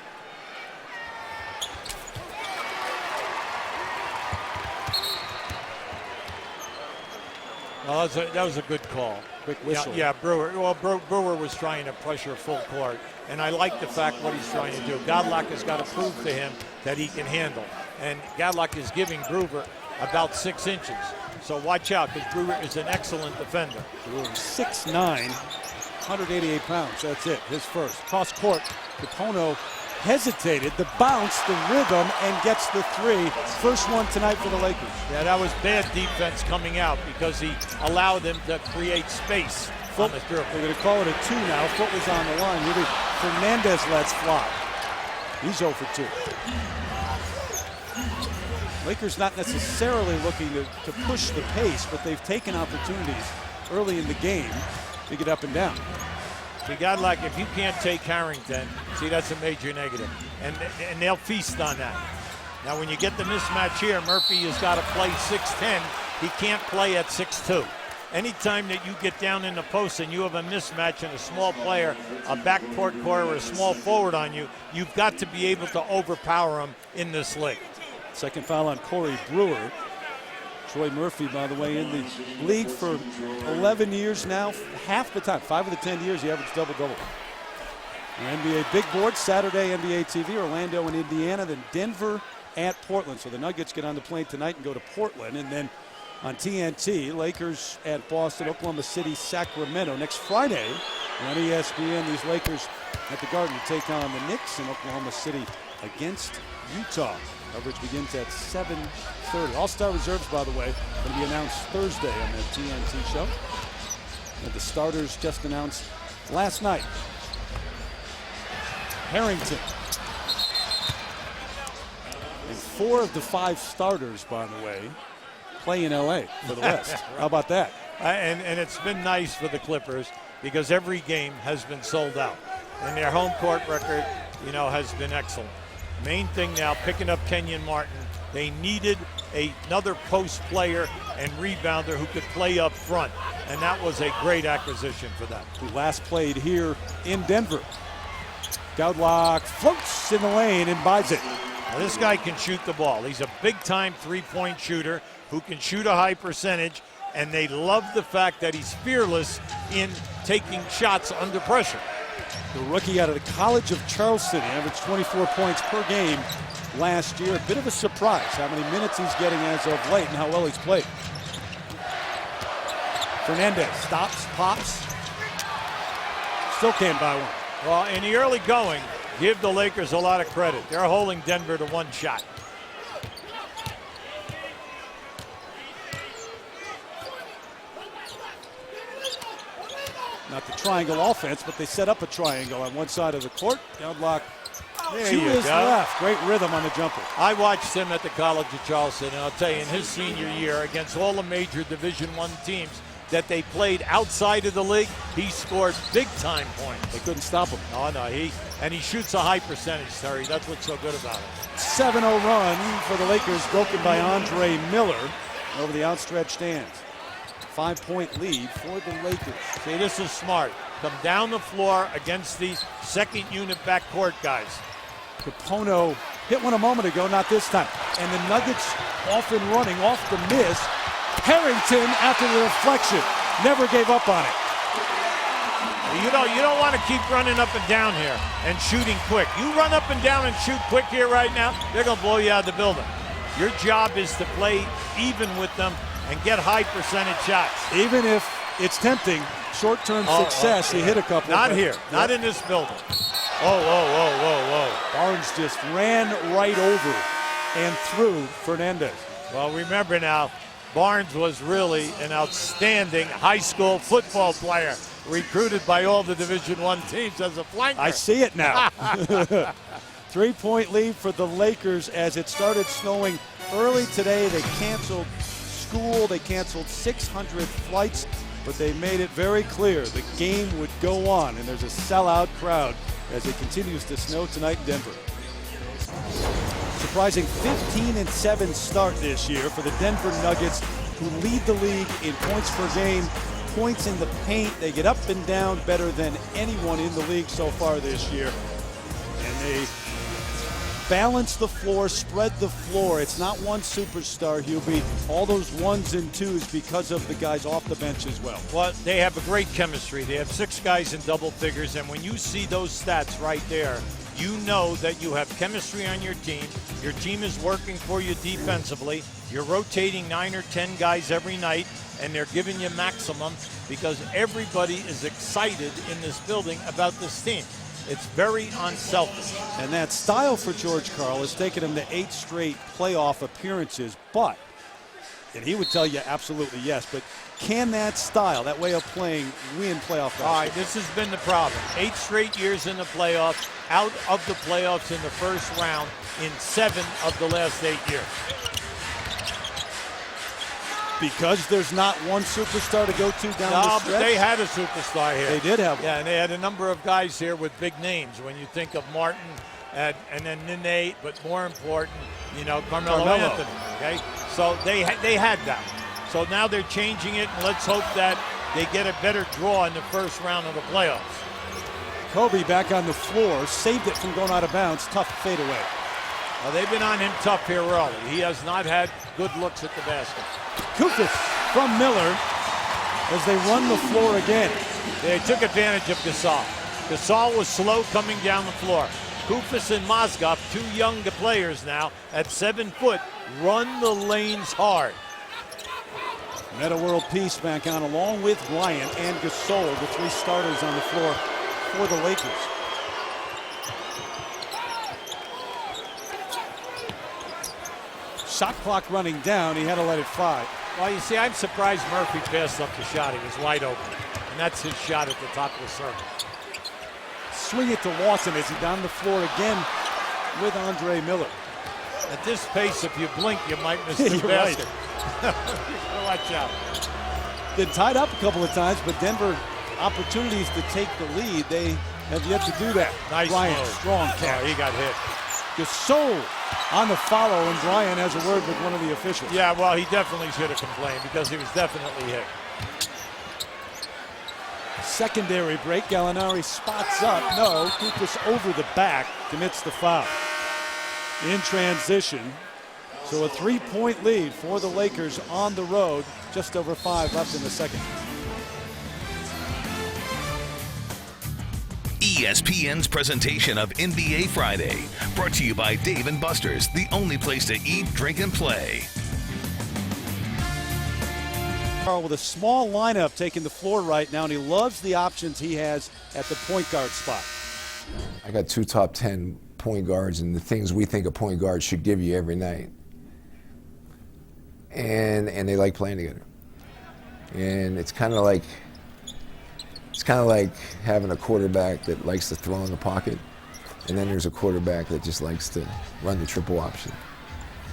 [SPEAKER 2] Well, that was a good call.
[SPEAKER 1] Quick whistle.
[SPEAKER 2] Yeah, Brewer. Well, Brewer was trying to pressure full court, and I like the fact what he's trying to do. Godlock has got to prove to him that he can handle, and Godlock is giving Brewer about 6 inches. So watch out, because Brewer is an excellent defender.
[SPEAKER 1] Brewer 6'9", 188 pounds. That's it. His first. Cross court. Capono hesitated, the bounce, the rhythm, and gets the 3. First one tonight for the Lakers.
[SPEAKER 2] Yeah, that was bad defense coming out because he allowed them to create space on the dribble.
[SPEAKER 1] They're going to call it a 2 now. Foot was on the line. Really, Fernandez lets fly. He's 0 for 2. Lakers not necessarily looking to push the pace, but they've taken opportunities early in the game to get up and down.
[SPEAKER 2] You got like, if you can't take Harrington, see, that's a major negative. And they'll feast on that. Now, when you get the mismatch here, Murphy has got to play 6'10". He can't play at 6'2". Anytime that you get down in the post and you have a mismatch and a small player, a backcourt corner or a small forward on you, you've got to be able to overpower him in this league.
[SPEAKER 1] Second foul on Corey Brewer. Troy Murphy, by the way, in the league for 11 years now. Half the time, 5 of the 10 years, he averaged double-double. NBA big board, Saturday NBA TV, Orlando and Indiana, then Denver at Portland. So the Nuggets get on the plane tonight and go to Portland. And then on TNT, Lakers at Boston, Oklahoma City, Sacramento. Next Friday on ESPN, these Lakers at the Garden to take on the Knicks in Oklahoma City against Utah. Coverage begins at 7:30. All-Star reserves, by the way, going to be announced Thursday on the TNT show. And the starters just announced last night. Harrington. And 4 of the 5 starters, by the way, play in L.A. for the West. Right. How about that?
[SPEAKER 2] And it's been nice for the Clippers because every game has been sold out. And their home court record, has been excellent. Main thing now, picking up Kenyon Martin. They needed another post player and rebounder who could play up front, and that was a great acquisition for them.
[SPEAKER 1] Who last played here in Denver. Godlock floats in the lane and buys it.
[SPEAKER 2] Now, this guy can shoot the ball. He's a big-time three-point shooter who can shoot a high percentage, and they love the fact that he's fearless in taking shots under pressure.
[SPEAKER 1] The rookie out of the College of Charleston averaged 24 points per game last year. A bit of a surprise how many minutes he's getting as of late and how well he's played. Fernandez stops, pops. Still can't buy one.
[SPEAKER 2] Well, in the early going, give the Lakers a lot of credit. They're holding Denver to 1 shot.
[SPEAKER 1] not the triangle offense, but they set up a triangle on one side of the court. Down block
[SPEAKER 2] There
[SPEAKER 1] to
[SPEAKER 2] you
[SPEAKER 1] his
[SPEAKER 2] go.
[SPEAKER 1] left. Great rhythm on the jumper.
[SPEAKER 2] I watched him at the College of Charleston, and I'll tell you, in his senior year, against all the major Division I teams that they played outside of the league, he scored big-time points.
[SPEAKER 1] They couldn't stop him.
[SPEAKER 2] Oh, no, he shoots a high percentage, Terry. That's what's so good about it.
[SPEAKER 1] 7-0 run for the Lakers, broken by Andre Miller over the outstretched hands. 5-point lead for the Lakers.
[SPEAKER 2] See, this is smart. Come down the floor against these second-unit backcourt guys.
[SPEAKER 1] Capono hit one a moment ago, not this time. And the Nuggets off and running, off the miss. Harrington, after the deflection, never gave up on it.
[SPEAKER 2] You don't want to keep running up and down here and shooting quick. You run up and down and shoot quick here right now, they're going to blow you out of the building. Your job is to play even with them and get high percentage shots.
[SPEAKER 1] Even if it's tempting, short-term success, he hit a couple.
[SPEAKER 2] Not here, not in this building. Whoa.
[SPEAKER 1] Barnes just ran right over and through Fernandez.
[SPEAKER 2] Well, remember now, Barnes was really an outstanding high school football player, recruited by all the Division I teams as a flanker.
[SPEAKER 1] I see it now. 3-point lead for the Lakers as it started snowing early today. They canceled school. They canceled 600 flights, but they made it very clear the game would go on, and there's a sellout crowd as it continues to snow tonight in Denver. Surprising 15-7 start this year for the Denver Nuggets, who lead the league in points per game, points in the paint. They get up and down better than anyone in the league so far this year. And they balance the floor, spread the floor. It's not one superstar, Hubie. All those ones and twos because of the guys off the bench as well.
[SPEAKER 2] Well, they have a great chemistry. They have 6 guys in double figures, and when you see those stats right there, you know that you have chemistry on your team. Your team is working for you defensively. You're rotating 9 or 10 guys every night, and they're giving you maximum because everybody is excited in this building about this team. It's very unselfish.
[SPEAKER 1] And that style for George Karl has taken him to 8 straight playoff appearances, but, and he would tell you absolutely yes, but can that style, that way of playing, win playoff basketball?
[SPEAKER 2] All right, this has been the problem. 8 straight years in the playoffs, out of the playoffs in the first round in 7 of the last 8 years.
[SPEAKER 1] Because there's not one superstar to go to down the
[SPEAKER 2] No,
[SPEAKER 1] stretch?
[SPEAKER 2] but they had a superstar here.
[SPEAKER 1] They did have one.
[SPEAKER 2] Yeah, and they had a number of guys here with big names. When you think of Martin and then Nene, but more important, Carmelo Anthony. Okay, so they had that. So now they're changing it, and let's hope that they get a better draw in the first round of the playoffs.
[SPEAKER 1] Kobe back on the floor, saved it from going out of bounds. Tough fadeaway.
[SPEAKER 2] Well, they've been on him tough here early. He has not had good looks at the basket.
[SPEAKER 1] Kufis from Miller as they run the floor again.
[SPEAKER 2] They took advantage of Gasol. Gasol was slow coming down the floor. Kufis and Mozgov, 2 young players now at 7 foot, run the lanes hard.
[SPEAKER 1] Meta World Peace back on along with Bryant and Gasol, the 3 starters on the floor for the Lakers. Shot clock running down. He had to let it fly.
[SPEAKER 2] Well, you see, I'm surprised Murphy passed up the shot. He was wide open. And that's his shot at the top of the circle.
[SPEAKER 1] Swing it to Lawson as he down the floor again with Andre Miller.
[SPEAKER 2] At this pace, if you blink, you might miss the
[SPEAKER 1] You're
[SPEAKER 2] basket.
[SPEAKER 1] right.
[SPEAKER 2] Watch out.
[SPEAKER 1] Been tied up a couple of times, but Denver opportunities to take the lead. They have yet to do that.
[SPEAKER 2] Nice
[SPEAKER 1] Bryant,
[SPEAKER 2] move.
[SPEAKER 1] strong catch.
[SPEAKER 2] Oh, he got hit.
[SPEAKER 1] Gasol on the follow, and Bryant has a word with one of the officials.
[SPEAKER 2] Yeah, well, he definitely should have complained because he was definitely hit.
[SPEAKER 1] Secondary break. Gallinari spots up. No, Kupas over the back, commits the foul. In transition. So a 3-point lead for the Lakers on the road. Just over 5 left in the second.
[SPEAKER 3] ESPN's presentation of NBA Friday, brought to you by Dave & Buster's, the only place to eat, drink, and play.
[SPEAKER 1] With a small lineup taking the floor right now, and he loves the options he has at the point guard spot.
[SPEAKER 5] I got 2 top 10 point guards and the things we think a point guard should give you every night. And they like playing together. And it's kind of like It's kind of like having a quarterback that likes to throw in the pocket, and then there's a quarterback that just likes to run the triple option.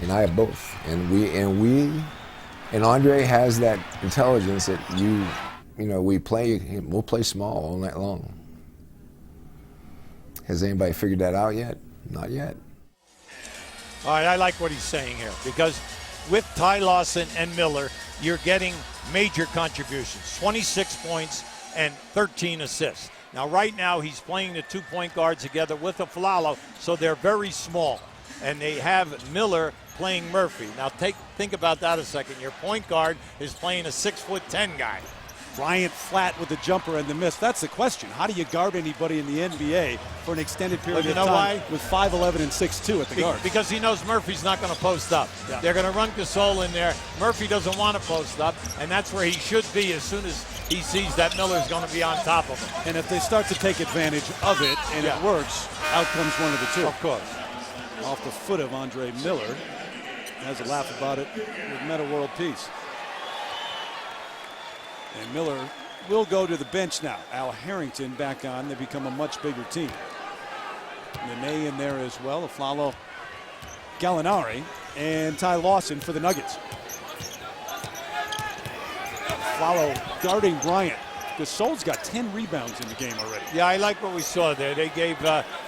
[SPEAKER 5] And I have both. And Andre has that intelligence that we'll play small all night long. Has anybody figured that out yet? Not yet.
[SPEAKER 2] All right, I like what he's saying here because with Ty Lawson and Miller, you're getting major contributions, 26 points and 13 assists. Now, right now, he's playing the 2-point guards together with Aflalo, so they're very small. And they have Miller playing Murphy. Now, think about that a second. Your point guard is playing a 6'10" guy.
[SPEAKER 1] Bryant flat with the jumper and the miss. That's the question. How do you guard anybody in the NBA for an extended period of time
[SPEAKER 2] why?
[SPEAKER 1] with 5'11" and 6'2" at the guard?
[SPEAKER 2] Because he knows Murphy's not going to post up.
[SPEAKER 1] Yeah.
[SPEAKER 2] They're going to run Gasol in there. Murphy doesn't want to post up, and that's where he should be as soon as he sees that Miller's going to be on top of him.
[SPEAKER 1] And if they start to take advantage of it and it works, out comes one of the two.
[SPEAKER 2] Of course.
[SPEAKER 1] Off the foot of Andre Miller. Has a laugh about it with Meta World Peace. And Miller will go to the bench now. Al Harrington back on. They become a much bigger team. Nene in there as well. Aflalo, Gallinari, and Ty Lawson for the Nuggets. Aflalo guarding Bryant. Gasol's got 10 rebounds in the game already.
[SPEAKER 2] Yeah, I like what we saw there. They gave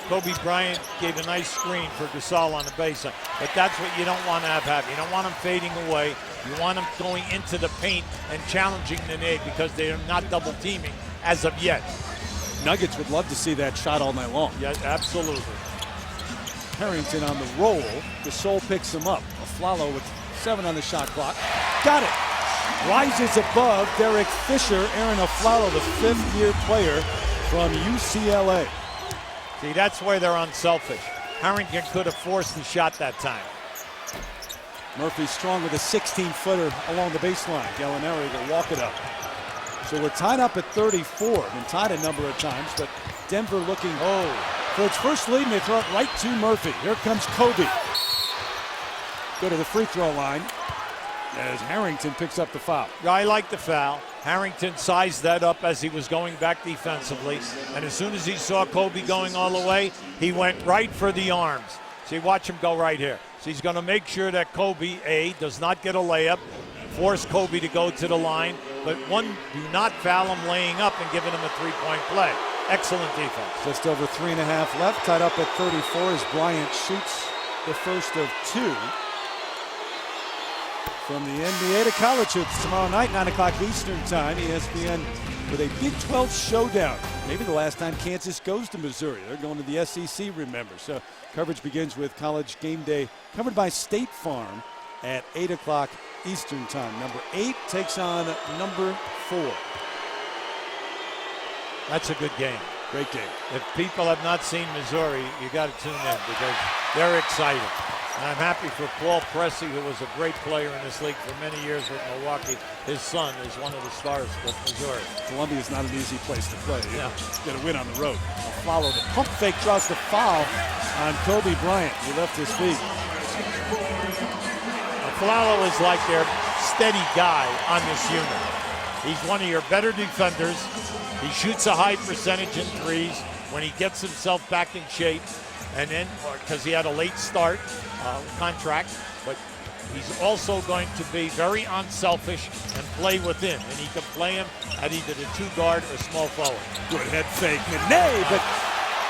[SPEAKER 2] Kobe Bryant gave a nice screen for Gasol on the baseline. But that's what you don't want to have happen. You don't want him fading away. You want him going into the paint and challenging Nene because they're not double teaming as of yet.
[SPEAKER 1] Nuggets would love to see that shot all night long.
[SPEAKER 2] Yeah, absolutely.
[SPEAKER 1] Harrington on the roll. Gasol picks him up. Aflalo with 7 on the shot clock. Got it. Rises above Derek Fisher. Aaron Aflalo, the 5th-year player from UCLA.
[SPEAKER 2] See, that's where they're unselfish. Harrington could have forced the shot that time.
[SPEAKER 1] Murphy strong with a 16-footer along the baseline. Gallinari will walk it up. So we're tied up at 34. Been tied a number of times, but Denver looking for its first lead, and they throw it right to Murphy. Here comes Kobe. Go to the free throw line as Harrington picks up the foul.
[SPEAKER 2] I like the foul. Harrington sized that up as he was going back defensively, and as soon as he saw Kobe going all the way, he went right for the arms. See, watch him go right here. So he's going to make sure that Kobe, does not get a layup, force Kobe to go to the line, but do not foul him laying up and giving him a 3-point play. Excellent defense.
[SPEAKER 1] Just over 3.5 left, tied up at 34 as Bryant shoots the first of 2. From the NBA to college hoops tomorrow night, 9 o'clock Eastern time, ESPN with a Big 12 showdown. Maybe the last time Kansas goes to Missouri. They're going to the SEC, remember. So coverage begins with College Game Day, covered by State Farm at 8 o'clock Eastern time. Number 8 takes on number 4.
[SPEAKER 2] That's a good game.
[SPEAKER 1] Great game.
[SPEAKER 2] If people have not seen Missouri, you got to tune in because they're exciting. And I'm happy for Paul Pressey, who was a great player in this league for many years with Milwaukee. His son is one of the stars with Missouri.
[SPEAKER 1] Columbia is not an easy place to play.
[SPEAKER 2] Yeah.
[SPEAKER 1] Got to win on the road. Follow the pump fake, draws the foul on Kobe Bryant. He left his feet.
[SPEAKER 2] Aflalo is like their steady guy on this unit. He's one of your better defenders. He shoots a high percentage in threes when he gets himself back in shape. And then, because he had a late start contract, but he's also going to be very unselfish and play within. And he can play him at either the 2-guard or small forward.
[SPEAKER 1] Good head fake. Nene, but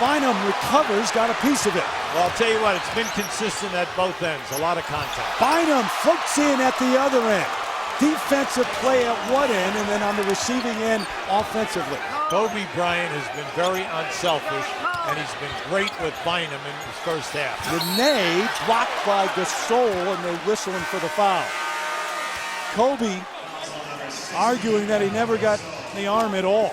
[SPEAKER 1] Bynum recovers, got a piece of it.
[SPEAKER 2] Well, I'll tell you what, it's been consistent at both ends. A lot of contact.
[SPEAKER 1] Bynum floats in at the other end. Defensive play at one end, and then on the receiving end, offensively.
[SPEAKER 2] Kobe Bryant has been very unselfish, and he's been great with Bynum in his first half.
[SPEAKER 1] Nene blocked by Gasol, and they whistle him for the foul. Kobe arguing that he never got the arm at all.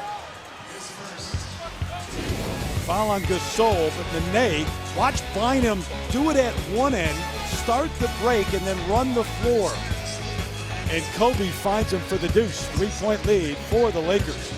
[SPEAKER 1] Foul on Gasol, but Nene, watch Bynum do it at one end, start the break, and then run the floor. And Kobe finds him for the deuce. 3-point lead for the Lakers.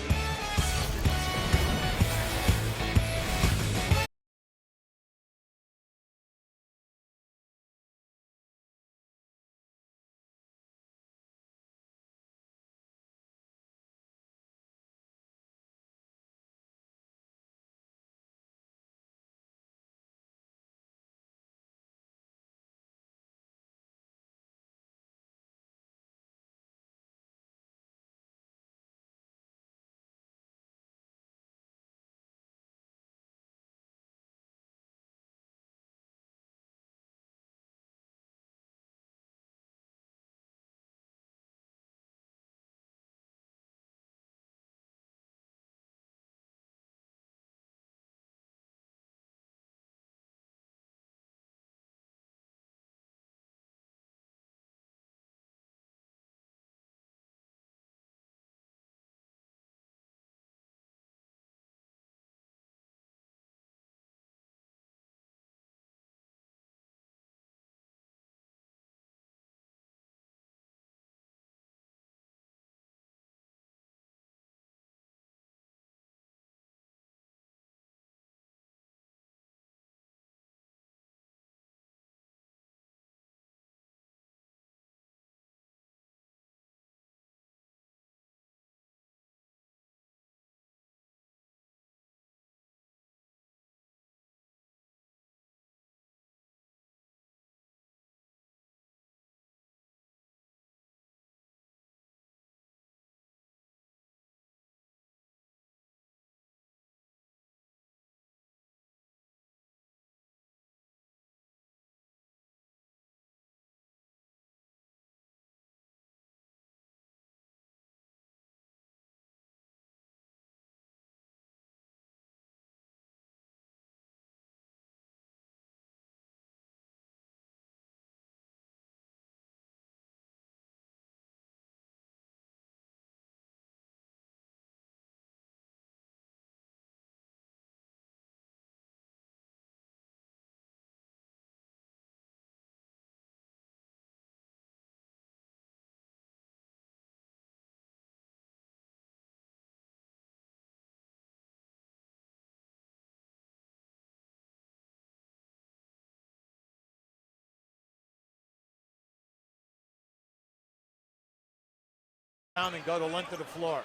[SPEAKER 2] down and go to length of the floor.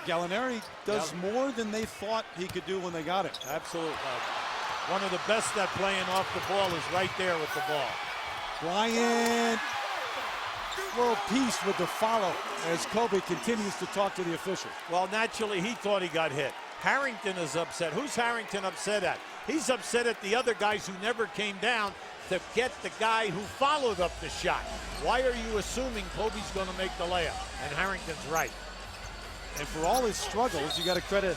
[SPEAKER 1] Gallinari does more than they thought he could do when they got him.
[SPEAKER 2] Absolutely. One of the best at playing off the ball is right there with the ball.
[SPEAKER 1] Bryant, world peace with the follow as Kobe continues to talk to the officials.
[SPEAKER 2] Well, naturally, he thought he got hit. Harrington is upset. Who's Harrington upset at? He's upset at the other guys who never came down to get the guy who followed up the shot. Why are you assuming Kobe's going to make the layup? And Harrington's right.
[SPEAKER 1] And for all his struggles, you got to credit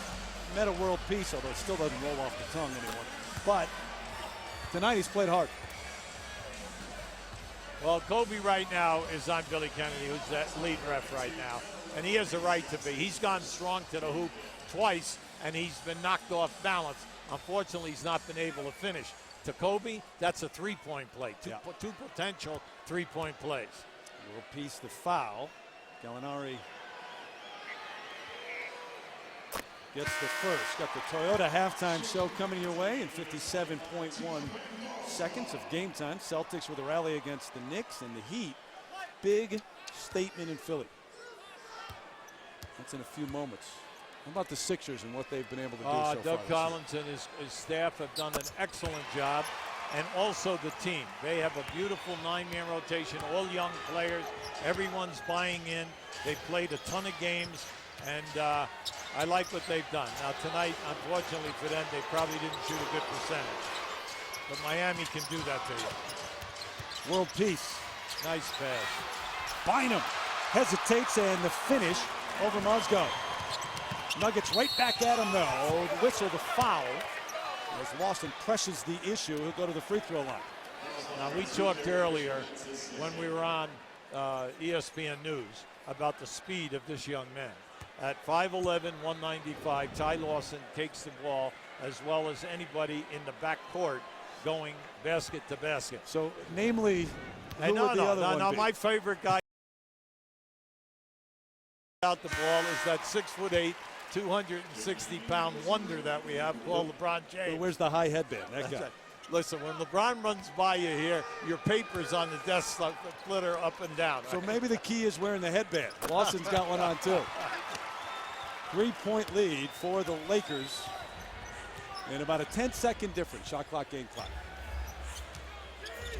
[SPEAKER 1] Meta World Peace, although it still doesn't roll off the tongue anymore. But tonight he's played hard.
[SPEAKER 2] Well, Kobe right now is on Billy Kennedy, who's that lead ref right now. And he has a right to be. He's gone strong to the hoop twice, and he's been knocked off balance. Unfortunately, he's not been able to finish. To Kobe, that's a three-point play. Two potential three-point plays.
[SPEAKER 1] World Peace the foul. Gallinari gets the first. Got the Toyota halftime show coming your way in 57.1 seconds of game time. Celtics with a rally against the Knicks and the Heat. Big statement in Philly. That's in a few moments. How about the Sixers and what they've been able to do so far?
[SPEAKER 2] Doug Collins and his staff have done an excellent job. And also the team. They have a beautiful 9-man rotation, all young players. Everyone's buying in. They've played a ton of games. And I like what they've done. Now tonight, unfortunately for them, they probably didn't shoot a good percentage. But Miami can do that to you.
[SPEAKER 1] World Peace.
[SPEAKER 2] Nice pass.
[SPEAKER 1] Bynum hesitates, and the finish over Mozgo. Nuggets right back at him though. Whistle the foul. As Lawson presses the issue, he'll go to the free throw line.
[SPEAKER 2] Now we talked earlier when we were on ESPN News about the speed of this young man. At 5'11", 195, Ty Lawson takes the ball as well as anybody in the back court going basket to basket.
[SPEAKER 1] So, namely, who would the other one be?
[SPEAKER 2] My favorite guy out the ball is that 6'8", 260-pound wonder that we have called LeBron James.
[SPEAKER 1] But where's the high headband? That guy.
[SPEAKER 2] Listen, when LeBron runs by you here, your papers on the desk flitter up and down.
[SPEAKER 1] So maybe the key is wearing the headband. Lawson's got one on too. 3-point lead for the Lakers. And about a 10-second difference. Shot clock, game clock.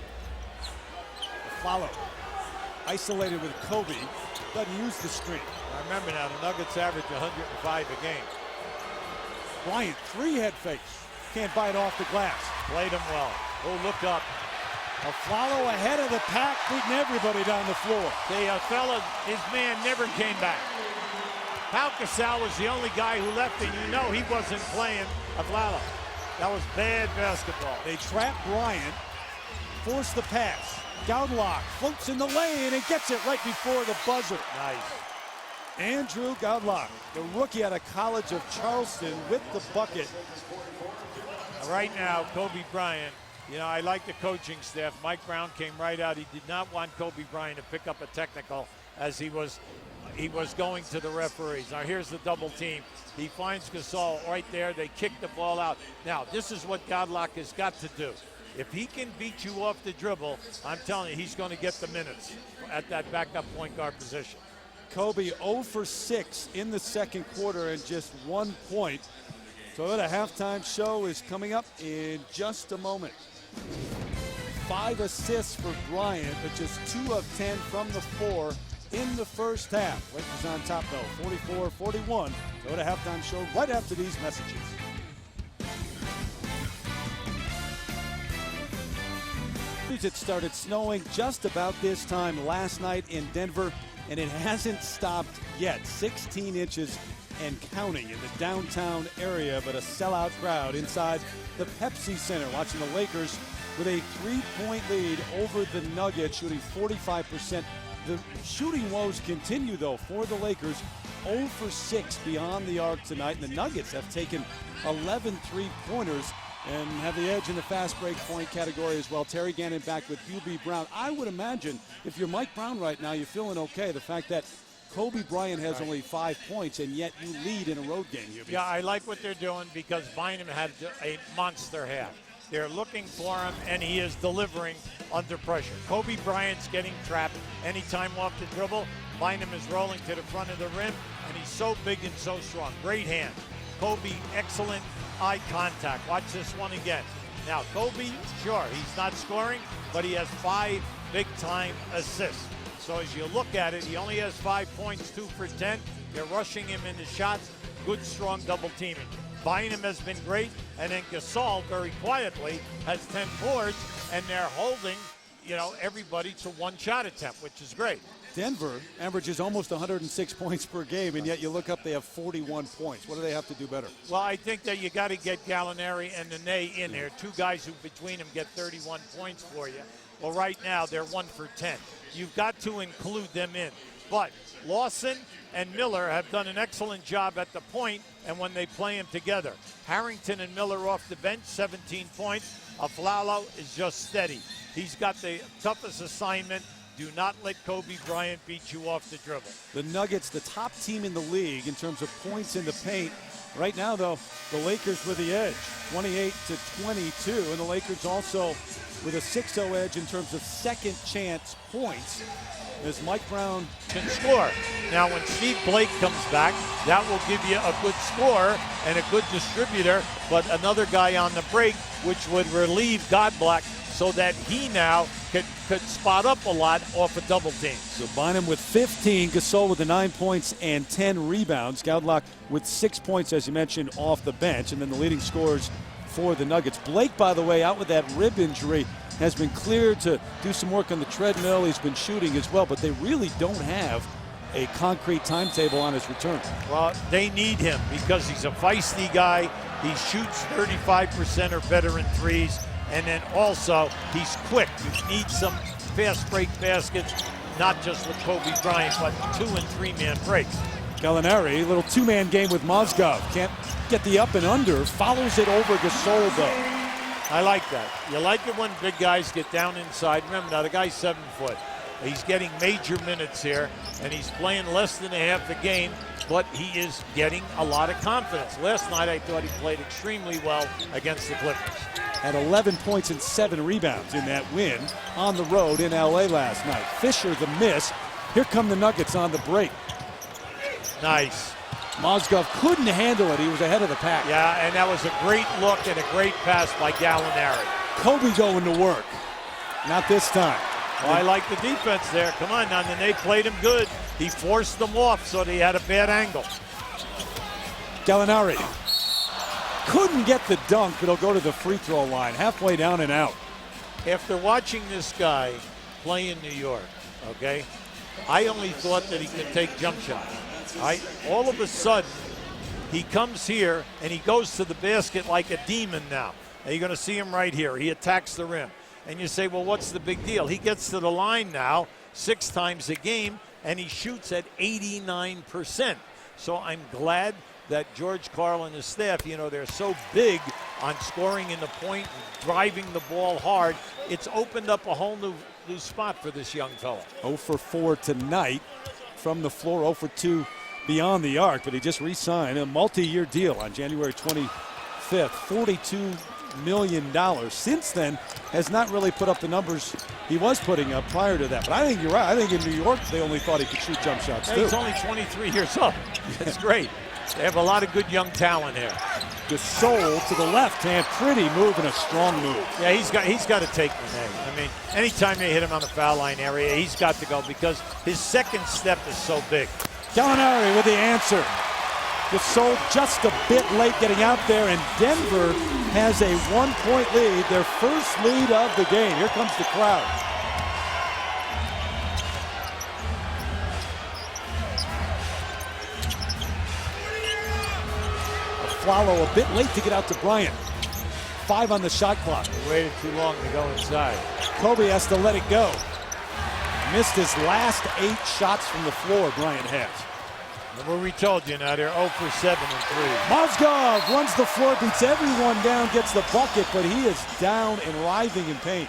[SPEAKER 1] The follow. Isolated with Kobe. Doesn't use the screen.
[SPEAKER 2] I remember now, the Nuggets average 105 a game.
[SPEAKER 1] Bryant, 3 head fakes. Can't bite off the glass.
[SPEAKER 2] Played him well. Oh, look up.
[SPEAKER 1] A follow ahead of the pack, beating everybody down the floor.
[SPEAKER 2] The fella, his man never came back. Pau Gasol was the only guy who left, and you know he wasn't playing Aflalo. That was bad basketball.
[SPEAKER 1] They trap Bryant, force the pass. Gaudlock floats in the lane and gets it right before the buzzer.
[SPEAKER 2] Nice.
[SPEAKER 1] Andrew Gaudlock, the rookie out of College of Charleston, with the bucket.
[SPEAKER 2] Right now, Kobe Bryant, you know, I like the coaching staff. Mike Brown came right out. He did not want Kobe Bryant to pick up a technical as he was going to the referees. Now here's the double team. He finds Gasol right there. They kick the ball out. Now this is what Gaudlock has got to do. If he can beat you off the dribble, I'm telling you, he's going to get the minutes at that backup point guard position.
[SPEAKER 1] Kobe 0 for 6 in the second quarter and just 1 point. So the halftime show is coming up in just a moment. 5 assists for Bryant, but just 2 of 10 from the 4 in the first half. Lakers on top though, 44-41. So the halftime show right after these messages. It started snowing just about this time last night in Denver, and it hasn't stopped yet. 16 inches and counting in the downtown area, but a sellout crowd inside the Pepsi Center watching the Lakers with a 3-point lead over the Nuggets, shooting 45%. The shooting woes continue, though, for the Lakers. 0 for 6 beyond the arc tonight, and the Nuggets have taken 11 3-pointers and have the edge in the fast break point category as well. Terry Gannon back with Hugh B. Brown. I would imagine if you're Mike Brown right now, you're feeling okay. The fact that Kobe Bryant has only 5 points, and yet you lead in a road game. Hugh B.
[SPEAKER 2] Yeah, I like what they're doing because Bynum had a monster half. They're looking for him, and he is delivering under pressure. Kobe Bryant's getting trapped anytime off the dribble. Bynum is rolling to the front of the rim, and he's so big and so strong. Great hand. Kobe, excellent eye contact. Watch this one again. Now, Kobe, sure, he's not scoring, but he has 5 big-time assists. So as you look at it, he only has 5 points, 2 for 10. They're rushing him into shots. Good, strong double teaming. Bynum has been great, and then Gasol, very quietly, has 10 boards, and they're holding, everybody to 1 shot attempt, which is great.
[SPEAKER 1] Denver averages almost 106 points per game, and yet you look up, they have 41 points. What do they have to do better?
[SPEAKER 2] Well, I think that you got to get Gallinari and Nene in there. 2 guys who between them get 31 points for you. Well, right now they're 1 for 10. You've got to include them in. But Lawson and Miller have done an excellent job at the point and when they play them together. Harrington and Miller off the bench, 17 points. Aflalo is just steady. He's got the toughest assignment. Do not let Kobe Bryant beat you off the dribble.
[SPEAKER 1] The Nuggets, the top team in the league in terms of points in the paint. Right now, though, the Lakers with the edge, 28-22, and the Lakers also with a 6-0 edge in terms of second chance points as Mike Brown
[SPEAKER 2] can score. Now, when Steve Blake comes back, that will give you a good scorer and a good distributor, but another guy on the break, which would relieve Godblack so that he now could spot up a lot off a double team.
[SPEAKER 1] So Bynum with 15, Gasol with the 9 points and 10 rebounds. Godlock with 6 points, as you mentioned, off the bench, and then the leading scorers for the Nuggets. Blake, by the way, out with that rib injury, has been cleared to do some work on the treadmill. He's been shooting as well, but they really don't have a concrete timetable on his return.
[SPEAKER 2] Well, they need him because he's a feisty guy. He shoots 35% or better in threes. And then also, he's quick. You need some fast break baskets, not just with Kobe Bryant, but 2- and 3-man breaks.
[SPEAKER 1] Gallinari, little 2-man game with Mozgov. Can't get the up and under. Follows it over Gasol, though.
[SPEAKER 2] I like that. You like it when big guys get down inside. Remember, now the guy's 7 foot. He's getting major minutes here, and he's playing less than a half the game, but he is getting a lot of confidence. Last night, I thought he played extremely well against the Clippers.
[SPEAKER 1] Had 11 points and 7 rebounds in that win on the road in L.A. last night. Fisher the miss. Here come the Nuggets on the break.
[SPEAKER 2] Nice.
[SPEAKER 1] Mozgov couldn't handle it. He was ahead of the pack.
[SPEAKER 2] Yeah, and that was a great look and a great pass by Gallinari.
[SPEAKER 1] Kobe going to work. Not this time.
[SPEAKER 2] Well, I like the defense there. Come on, now, and they played him good. He forced them off so they had a bad angle.
[SPEAKER 1] Gallinari couldn't get the dunk, but he'll go to the free throw line. Halfway down and out.
[SPEAKER 2] After watching this guy play in New York, okay, I only thought that he could take jump shots. All of a sudden, he comes here and he goes to the basket like a demon now. And you're going to see him right here. He attacks the rim. And you say, well, what's the big deal? He gets to the line now 6 times a game, and he shoots at 89%. So I'm glad that George Karl and his staff, they're so big on scoring in the point and driving the ball hard. It's opened up a whole new spot for this young fella.
[SPEAKER 1] 0 for 4 tonight from the floor, 0 for 2 beyond the arc, but he just re-signed a multi-year deal on January 25th, $42 million. Since then, has not really put up the numbers he was putting up prior to that. But I think you're right. I think in New York, they only thought he could shoot jump shots, too.
[SPEAKER 2] He's only 23 years old. That's great. They have a lot of good young talent here.
[SPEAKER 1] Gasol to the left hand, pretty move and a strong move.
[SPEAKER 2] Yeah, he's got to take Nene. I mean, anytime they hit him on the foul line area, he's got to go because his second step is so big.
[SPEAKER 1] Gallinari with the answer. Gasol just a bit late getting out there, and Denver has a 1-point lead, their first lead of the game. Here comes the crowd. Follow a bit late to get out to Bryant. 5 on the shot clock.
[SPEAKER 2] They waited too long to go inside.
[SPEAKER 1] Kobe has to let it go. Missed his last 8 shots from the floor, Bryant has.
[SPEAKER 2] Remember we told you now, they're 0 for 7 and 3.
[SPEAKER 1] Mozgov runs the floor, beats everyone down, gets the bucket, but he is down and writhing in pain.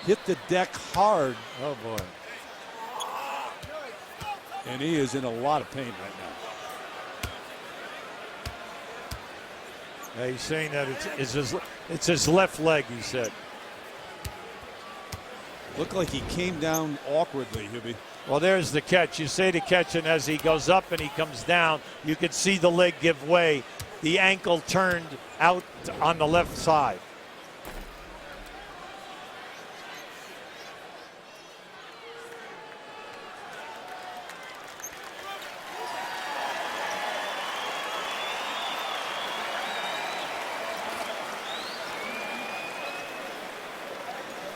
[SPEAKER 1] Hit the deck hard.
[SPEAKER 2] Oh, boy.
[SPEAKER 1] And he is in a lot of pain right now.
[SPEAKER 2] Yeah, he's saying that it's his left leg, he said.
[SPEAKER 1] Looked like he came down awkwardly, Hibby.
[SPEAKER 2] Well, there's the catch. You say the catch, and as he goes up and he comes down, you could see the leg give way. The ankle turned out on the left side.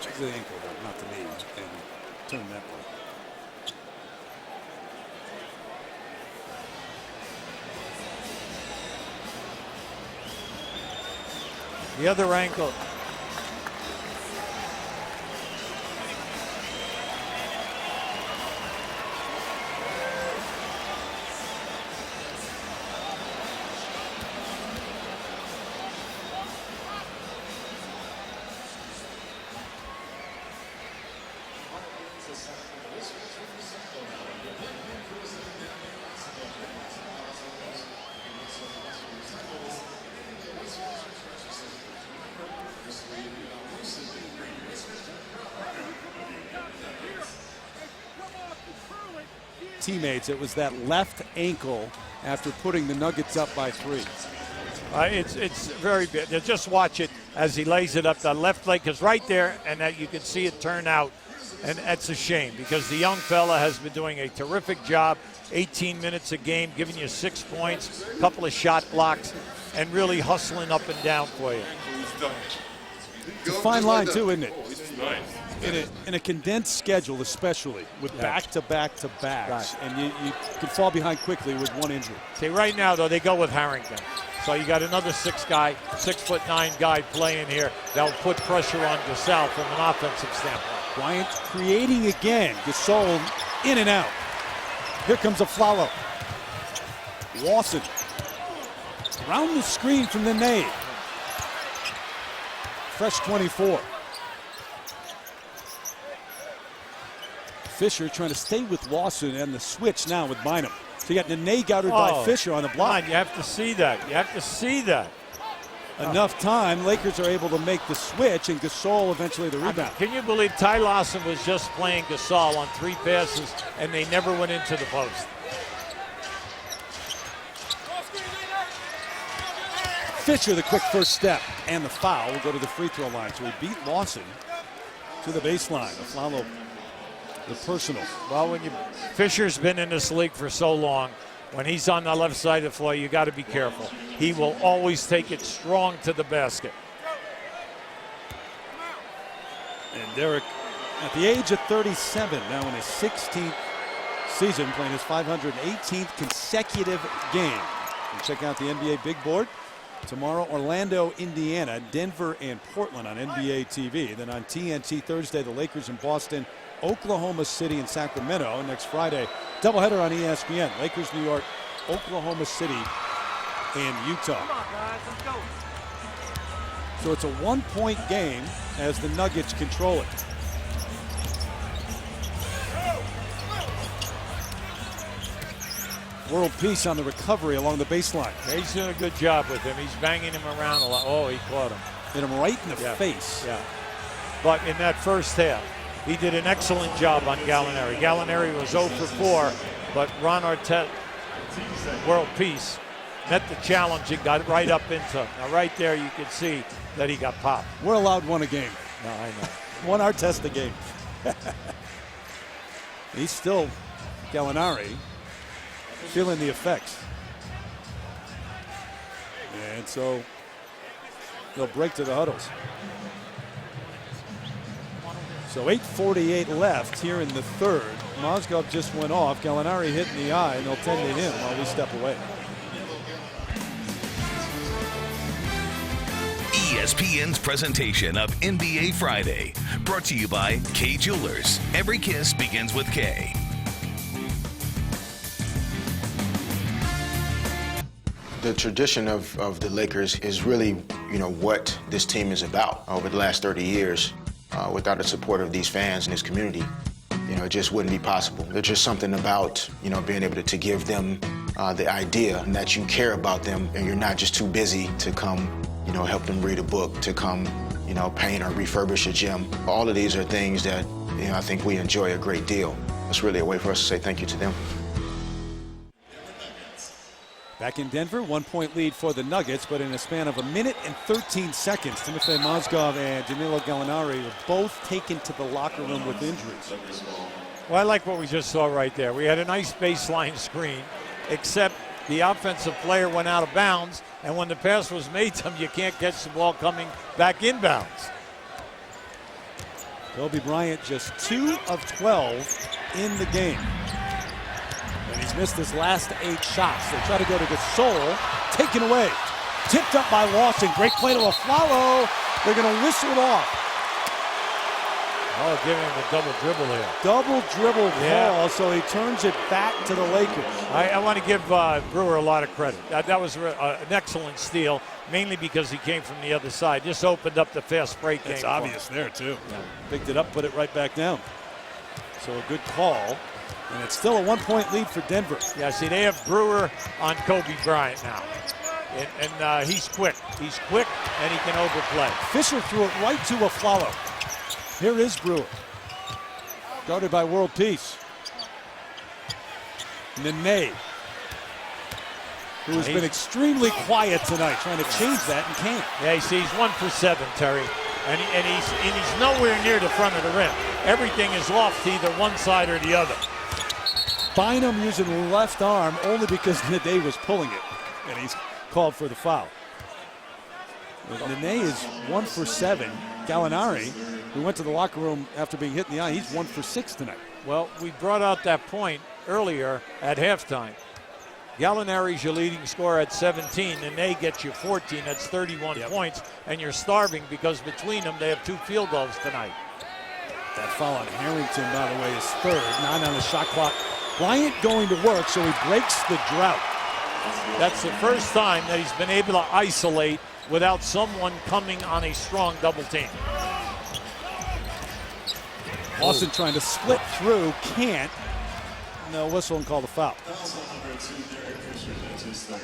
[SPEAKER 1] Check the ankle, though, not the knee, and turn that way.
[SPEAKER 2] The other ankle.
[SPEAKER 1] Teammates, it was that left ankle after putting the Nuggets up by 3.
[SPEAKER 2] It's very big. Just watch it as he lays it up. The left leg is right there, and that you can see it turn out. And that's a shame because the young fella has been doing a terrific job. 18 minutes a game, giving you 6 points, a couple of shot blocks, and really hustling up and down for you.
[SPEAKER 1] It's a fine line, too, isn't it? In a condensed schedule, especially with back-to-back-to-backs, and you can fall behind quickly with one injury.
[SPEAKER 2] See, right now, though, they go with Harrington. So you got another 6'9" guy playing here that'll put pressure on Gasol from an offensive standpoint.
[SPEAKER 1] Bryant creating again. Gasol in and out. Here comes a follow. Lawson around the screen from the nade. Fresh 24. Fisher trying to stay with Lawson and the switch now with Bynum. So you got Nene guarded by Fisher on the block.
[SPEAKER 2] You have to see that. You have to see that.
[SPEAKER 1] Enough time. Lakers are able to make the switch, and Gasol eventually the rebound.
[SPEAKER 2] Can you believe Ty Lawson was just playing Gasol on 3 passes, and they never went into the post?
[SPEAKER 1] Fisher, the quick first step, and the foul will go to the free throw line. So he beat Lawson to the baseline. Aflalo, the personal.
[SPEAKER 2] Well, Fisher's been in this league for so long, when he's on the left side of the floor, you got to be careful. He will always take it strong to the basket.
[SPEAKER 1] And Derek, at the age of 37, now in his 16th season, playing his 518th consecutive game. And check out the NBA big board. Tomorrow, Orlando, Indiana, Denver, and Portland on NBA TV. Then on TNT Thursday, the Lakers in Boston, Oklahoma City, and Sacramento. Next Friday, doubleheader on ESPN. Lakers, New York, Oklahoma City, and Utah.
[SPEAKER 2] Come on, guys, let's go.
[SPEAKER 1] So it's a 1-point game as the Nuggets control it. World Peace on the recovery along the baseline.
[SPEAKER 2] He's doing a good job with him. He's banging him around a lot. Oh, he caught him.
[SPEAKER 1] Hit him right in the face.
[SPEAKER 2] Yeah. But in that first half, he did an excellent job on Gallinari. Gallinari was 0 for 4, but Ron Artest, World Peace, met the challenge and got right up into him. Now, right there, you can see that he got popped.
[SPEAKER 1] We're allowed one a game.
[SPEAKER 2] No, I know.
[SPEAKER 1] One Artest a game. He's still, Gallinari, feeling the effects. And so they'll break to the huddles. So 8:48 left here in the third. Mozgov just went off. Gallinari hit in the eye, and they'll tend to him while we step away.
[SPEAKER 3] ESPN's presentation of NBA Friday, brought to you by K Jewelers. Every kiss begins with K.
[SPEAKER 6] The tradition of the Lakers is really, what this team is about. Over the last 30 years, without the support of these fans and this community, it just wouldn't be possible. There's just something about, being able to give them the idea that you care about them and you're not just too busy to come, help them read a book, to come, paint or refurbish a gym. All of these are things that, I think we enjoy a great deal. It's really a way for us to say thank you to them.
[SPEAKER 1] Back in Denver, 1-point lead for the Nuggets, but in a span of 1 minute and 13 seconds, Timofey Mozgov and Danilo Gallinari were both taken to the locker room with injuries.
[SPEAKER 2] Well, I like what we just saw right there. We had a nice baseline screen, except the offensive player went out of bounds, and when the pass was made to him, you can't catch the ball coming back inbounds.
[SPEAKER 1] Kobe Bryant just 2 of 12 in the game. And he's missed his last 8 shots. They try to go to Gasol, taken away. Tipped up by Lawson, great play to Aflalo. They're gonna whistle it off.
[SPEAKER 2] Oh, giving him a double dribble here.
[SPEAKER 1] Double dribble call, so he turns it back to the Lakers.
[SPEAKER 2] I want to give Brewer a lot of credit. That was an excellent steal, mainly because he came from the other side. Just opened up the fast break game.
[SPEAKER 1] It's obvious there, too. Yeah. Picked it up, put it right back down. So a good call. And it's still a 1-point lead for Denver.
[SPEAKER 2] Yeah, see, they have Brewer on Kobe Bryant now. And he's quick. He's quick, and he can overplay.
[SPEAKER 1] Fisher threw it right to Aflalo. Here is Brewer. Guarded by World Peace. Nene, who has been extremely quiet tonight, trying to change that and can't.
[SPEAKER 2] Yeah, you see, he's 1 for 7, Terry. And he's nowhere near the front of the rim. Everything is off to either one side or the other.
[SPEAKER 1] Bynum using the left arm only because Nene was pulling it, and he's called for the foul. Nene is 1 for 7. Gallinari, who went to the locker room after being hit in the eye, he's 1 for 6 tonight.
[SPEAKER 2] Well, we brought out that point earlier at halftime. Gallinari's your leading scorer at 17, and they get you 14. That's 31 points, and you're starving because between them they have 2 field goals tonight.
[SPEAKER 1] That foul on Harrington, by the way, is 3rd. 9 on the shot clock. Bryant going to work, so he breaks the drought.
[SPEAKER 2] That's the first time that he's been able to isolate without someone coming on a strong double team.
[SPEAKER 1] Lawson trying to split through, can't. No whistle and call the foul.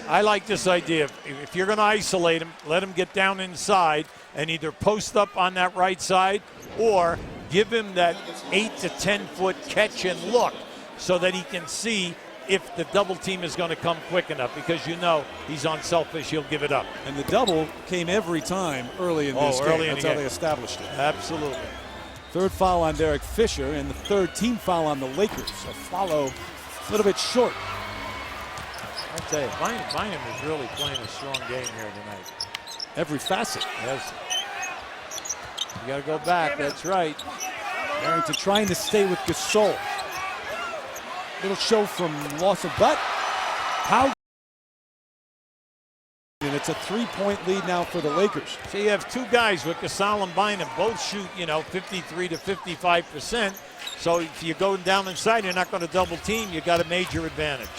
[SPEAKER 2] I like this idea. If you're going to isolate him, let him get down inside and either post up on that right side or give him that 8 to 10 foot catch and look so that he can see if the double team is going to come quick enough, because you know he's unselfish, he'll give it up.
[SPEAKER 1] And the double came every time early in this game. That's how they established it.
[SPEAKER 2] Absolutely.
[SPEAKER 1] 3rd foul on Derek Fisher, and the 3rd team foul on the Lakers. So follow a little bit short.
[SPEAKER 2] I'll tell you, Bynum is really playing a strong game here tonight.
[SPEAKER 1] Every facet.
[SPEAKER 2] Yes. You got to go back, that's right.
[SPEAKER 1] Harrington trying to stay with Gasol. Little show from Lawson, but how? And it's a 3-point lead now for the Lakers.
[SPEAKER 2] So you have 2 guys with Gasol and Bynum, both shoot, 53 to 55%. So if you go down inside, you're not going to double team. You got a major advantage.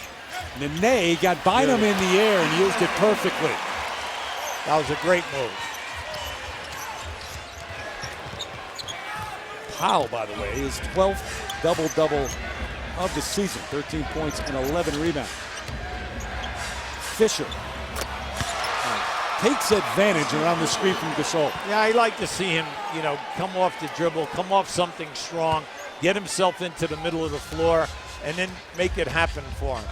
[SPEAKER 1] Nene got Bynum in the air and used it perfectly.
[SPEAKER 2] That was a great move.
[SPEAKER 1] Powell, by the way, is 12th double-double of the season. 13 points and 11 rebounds. Fisher takes advantage around the screen from Gasol.
[SPEAKER 2] Yeah, I like to see him, come off the dribble, come off something strong, get himself into the middle of the floor, and then make it happen for him.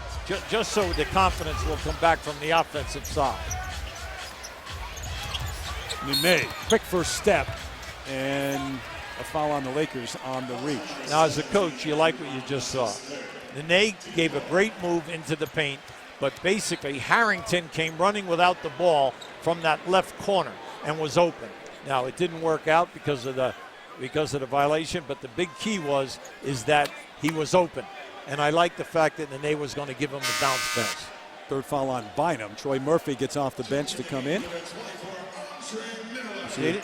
[SPEAKER 2] Just so the confidence will come back from the offensive side.
[SPEAKER 1] Nene, quick first step, and a foul on the Lakers on the reach.
[SPEAKER 2] Now, as a coach, you like what you just saw. Nene gave a great move into the paint, but basically Harrington came running without the ball from that left corner and was open. Now, it didn't work out because of the violation, but the big key is that he was open. And I like the fact that Nene was going to give him the bounce pass.
[SPEAKER 1] 3rd foul on Bynum. Troy Murphy gets off the bench to come in.
[SPEAKER 2] See?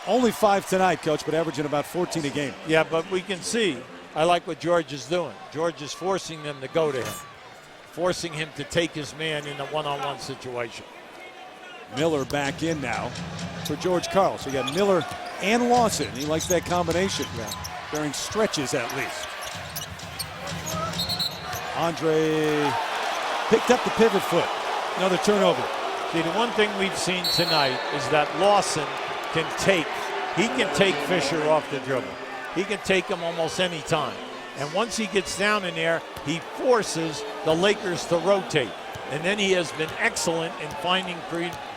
[SPEAKER 1] Only 5 tonight, Coach, but averaging about 14 a game.
[SPEAKER 2] Yeah, but we can see, I like what George is doing. George is forcing them to go to him, forcing him to take his man in a one-on-one situation.
[SPEAKER 1] Miller back in now for George Karl. So you got Miller and Lawson. He likes that combination during stretches at least. Andre picked up the pivot foot. Another turnover.
[SPEAKER 2] See, the one thing we've seen tonight is that Lawson can take Fisher off the dribble. he can take him almost any time. And once he gets down in there, he forces the Lakers to rotate. And then he has been excellent in finding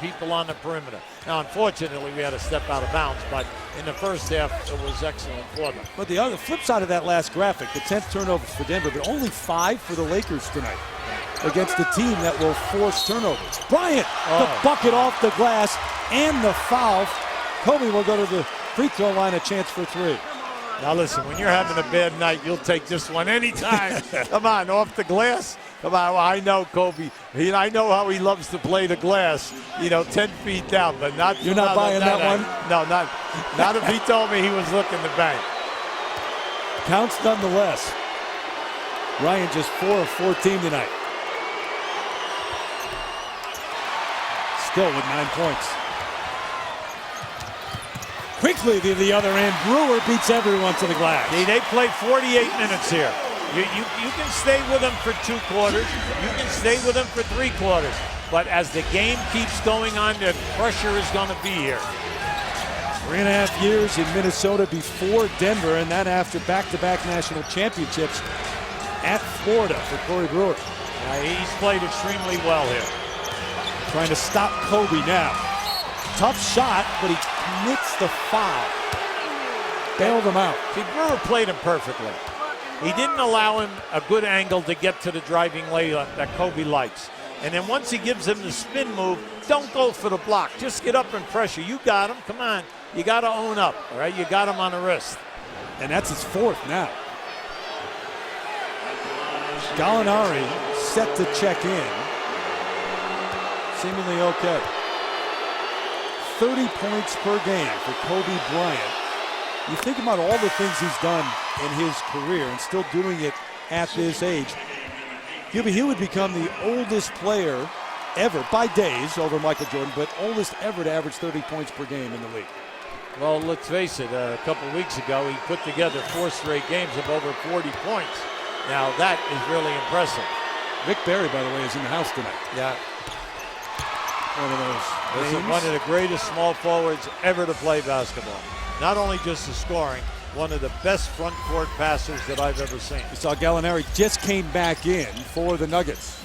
[SPEAKER 2] people on the perimeter. Now, unfortunately, we had to step out of bounds, but in the first half, it was excellent for them.
[SPEAKER 1] But the other flip side of that last graphic, the 10th turnovers for Denver, but only 5 for the Lakers tonight against a team that will force turnovers. Bryant, the bucket off the glass and the foul. Kobe will go to the free throw line, a chance for 3.
[SPEAKER 2] Now listen, when you're having a bad night, you'll take this one anytime. Come on, off the glass. Come on, well, I know Kobe. I know how he loves to play the glass. 10 feet down, but not.
[SPEAKER 1] You're not buying that one?
[SPEAKER 2] No, not if he told me he was looking to bank.
[SPEAKER 1] Counts nonetheless. Bryant just 4 of 14 tonight. Still with 9 points. Quickly to the other end. Brewer beats everyone to the glass.
[SPEAKER 2] See, they play 48 minutes here. You can stay with them for 2 quarters. You can stay with them for 3 quarters. But as the game keeps going on, the pressure is going to be here.
[SPEAKER 1] 3.5 years in Minnesota before Denver, and that after back-to-back national championships at Florida for Corey Brewer.
[SPEAKER 2] He's played extremely well here.
[SPEAKER 1] Trying to stop Kobe now. Tough shot, but he commits the foul. Bailed him out.
[SPEAKER 2] See, Brewer played him perfectly. He didn't allow him a good angle to get to the driving layup that Kobe likes. And then once he gives him the spin move, don't go for the block. Just get up and pressure. You got him. Come on. You got to own up, all right? You got him on the wrist.
[SPEAKER 1] And that's his 4th now. Gallinari set to check in. Seemingly okay. 30 points per game for Kobe Bryant. You think about all the things he's done in his career and still doing it at this age. He would become the oldest player ever, by days, over Michael Jordan, but oldest ever to average 30 points per game in the league.
[SPEAKER 2] Well, let's face it, a couple of weeks ago, he put together 4 straight games of over 40 points. Now, that is really impressive.
[SPEAKER 1] Rick Barry, by the way, is in the house tonight.
[SPEAKER 2] Yeah.
[SPEAKER 1] One of those
[SPEAKER 2] This is one of the greatest small forwards ever to play basketball. Not only just the scoring, one of the best front court passers that I've ever seen.
[SPEAKER 1] You saw Gallinari just came back in for the Nuggets.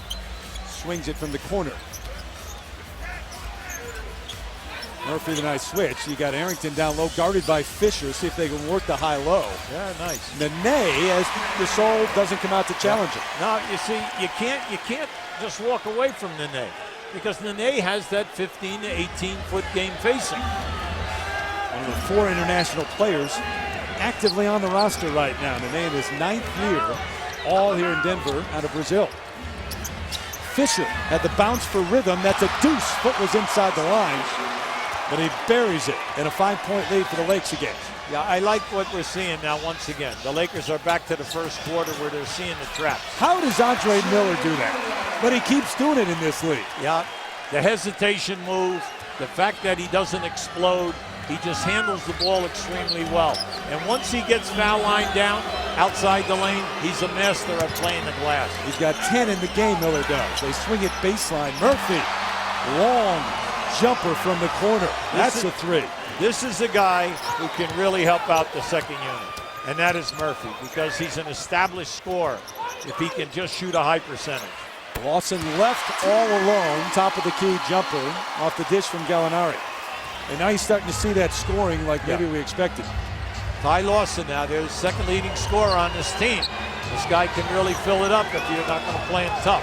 [SPEAKER 1] Swings it from the corner. Murphy, the nice switch. You got Arrington down low, guarded by Fisher. See if they can work the high-low.
[SPEAKER 2] Yeah, nice.
[SPEAKER 1] Nene, as Gasol doesn't come out to challenge him.
[SPEAKER 2] Now, you see, you can't just walk away from Nene, because Nene has that 15 to 18-foot game facing.
[SPEAKER 1] One of the 4 international players actively on the roster right now. Nene in his 9th year, all here in Denver, out of Brazil. Fisher had the bounce for rhythm. That's a deuce. Foot was inside the line, but he buries it in a 5-point lead for the Lakes again.
[SPEAKER 2] Yeah, I like what we're seeing now once again. The Lakers are back to the first quarter where they're seeing the traps.
[SPEAKER 1] How does Andre Miller do that? But he keeps doing it in this league.
[SPEAKER 2] Yeah, the hesitation move, the fact that he doesn't explode, he just handles the ball extremely well. And once he gets foul line down, outside the lane, he's a master of playing the glass.
[SPEAKER 1] He's got 10 in the game, Miller does. They swing it baseline. Murphy, long jumper from the corner. That's a 3.
[SPEAKER 2] This is a guy who can really help out the second unit, and that is Murphy, because he's an established scorer if he can just shoot a high percentage.
[SPEAKER 1] Lawson left all alone, top of the key jumper off the dish from Gallinari. And now he's starting to see that scoring like maybe we expected.
[SPEAKER 2] Ty Lawson now, their second leading scorer on this team. This guy can really fill it up if you're not going to play him tough.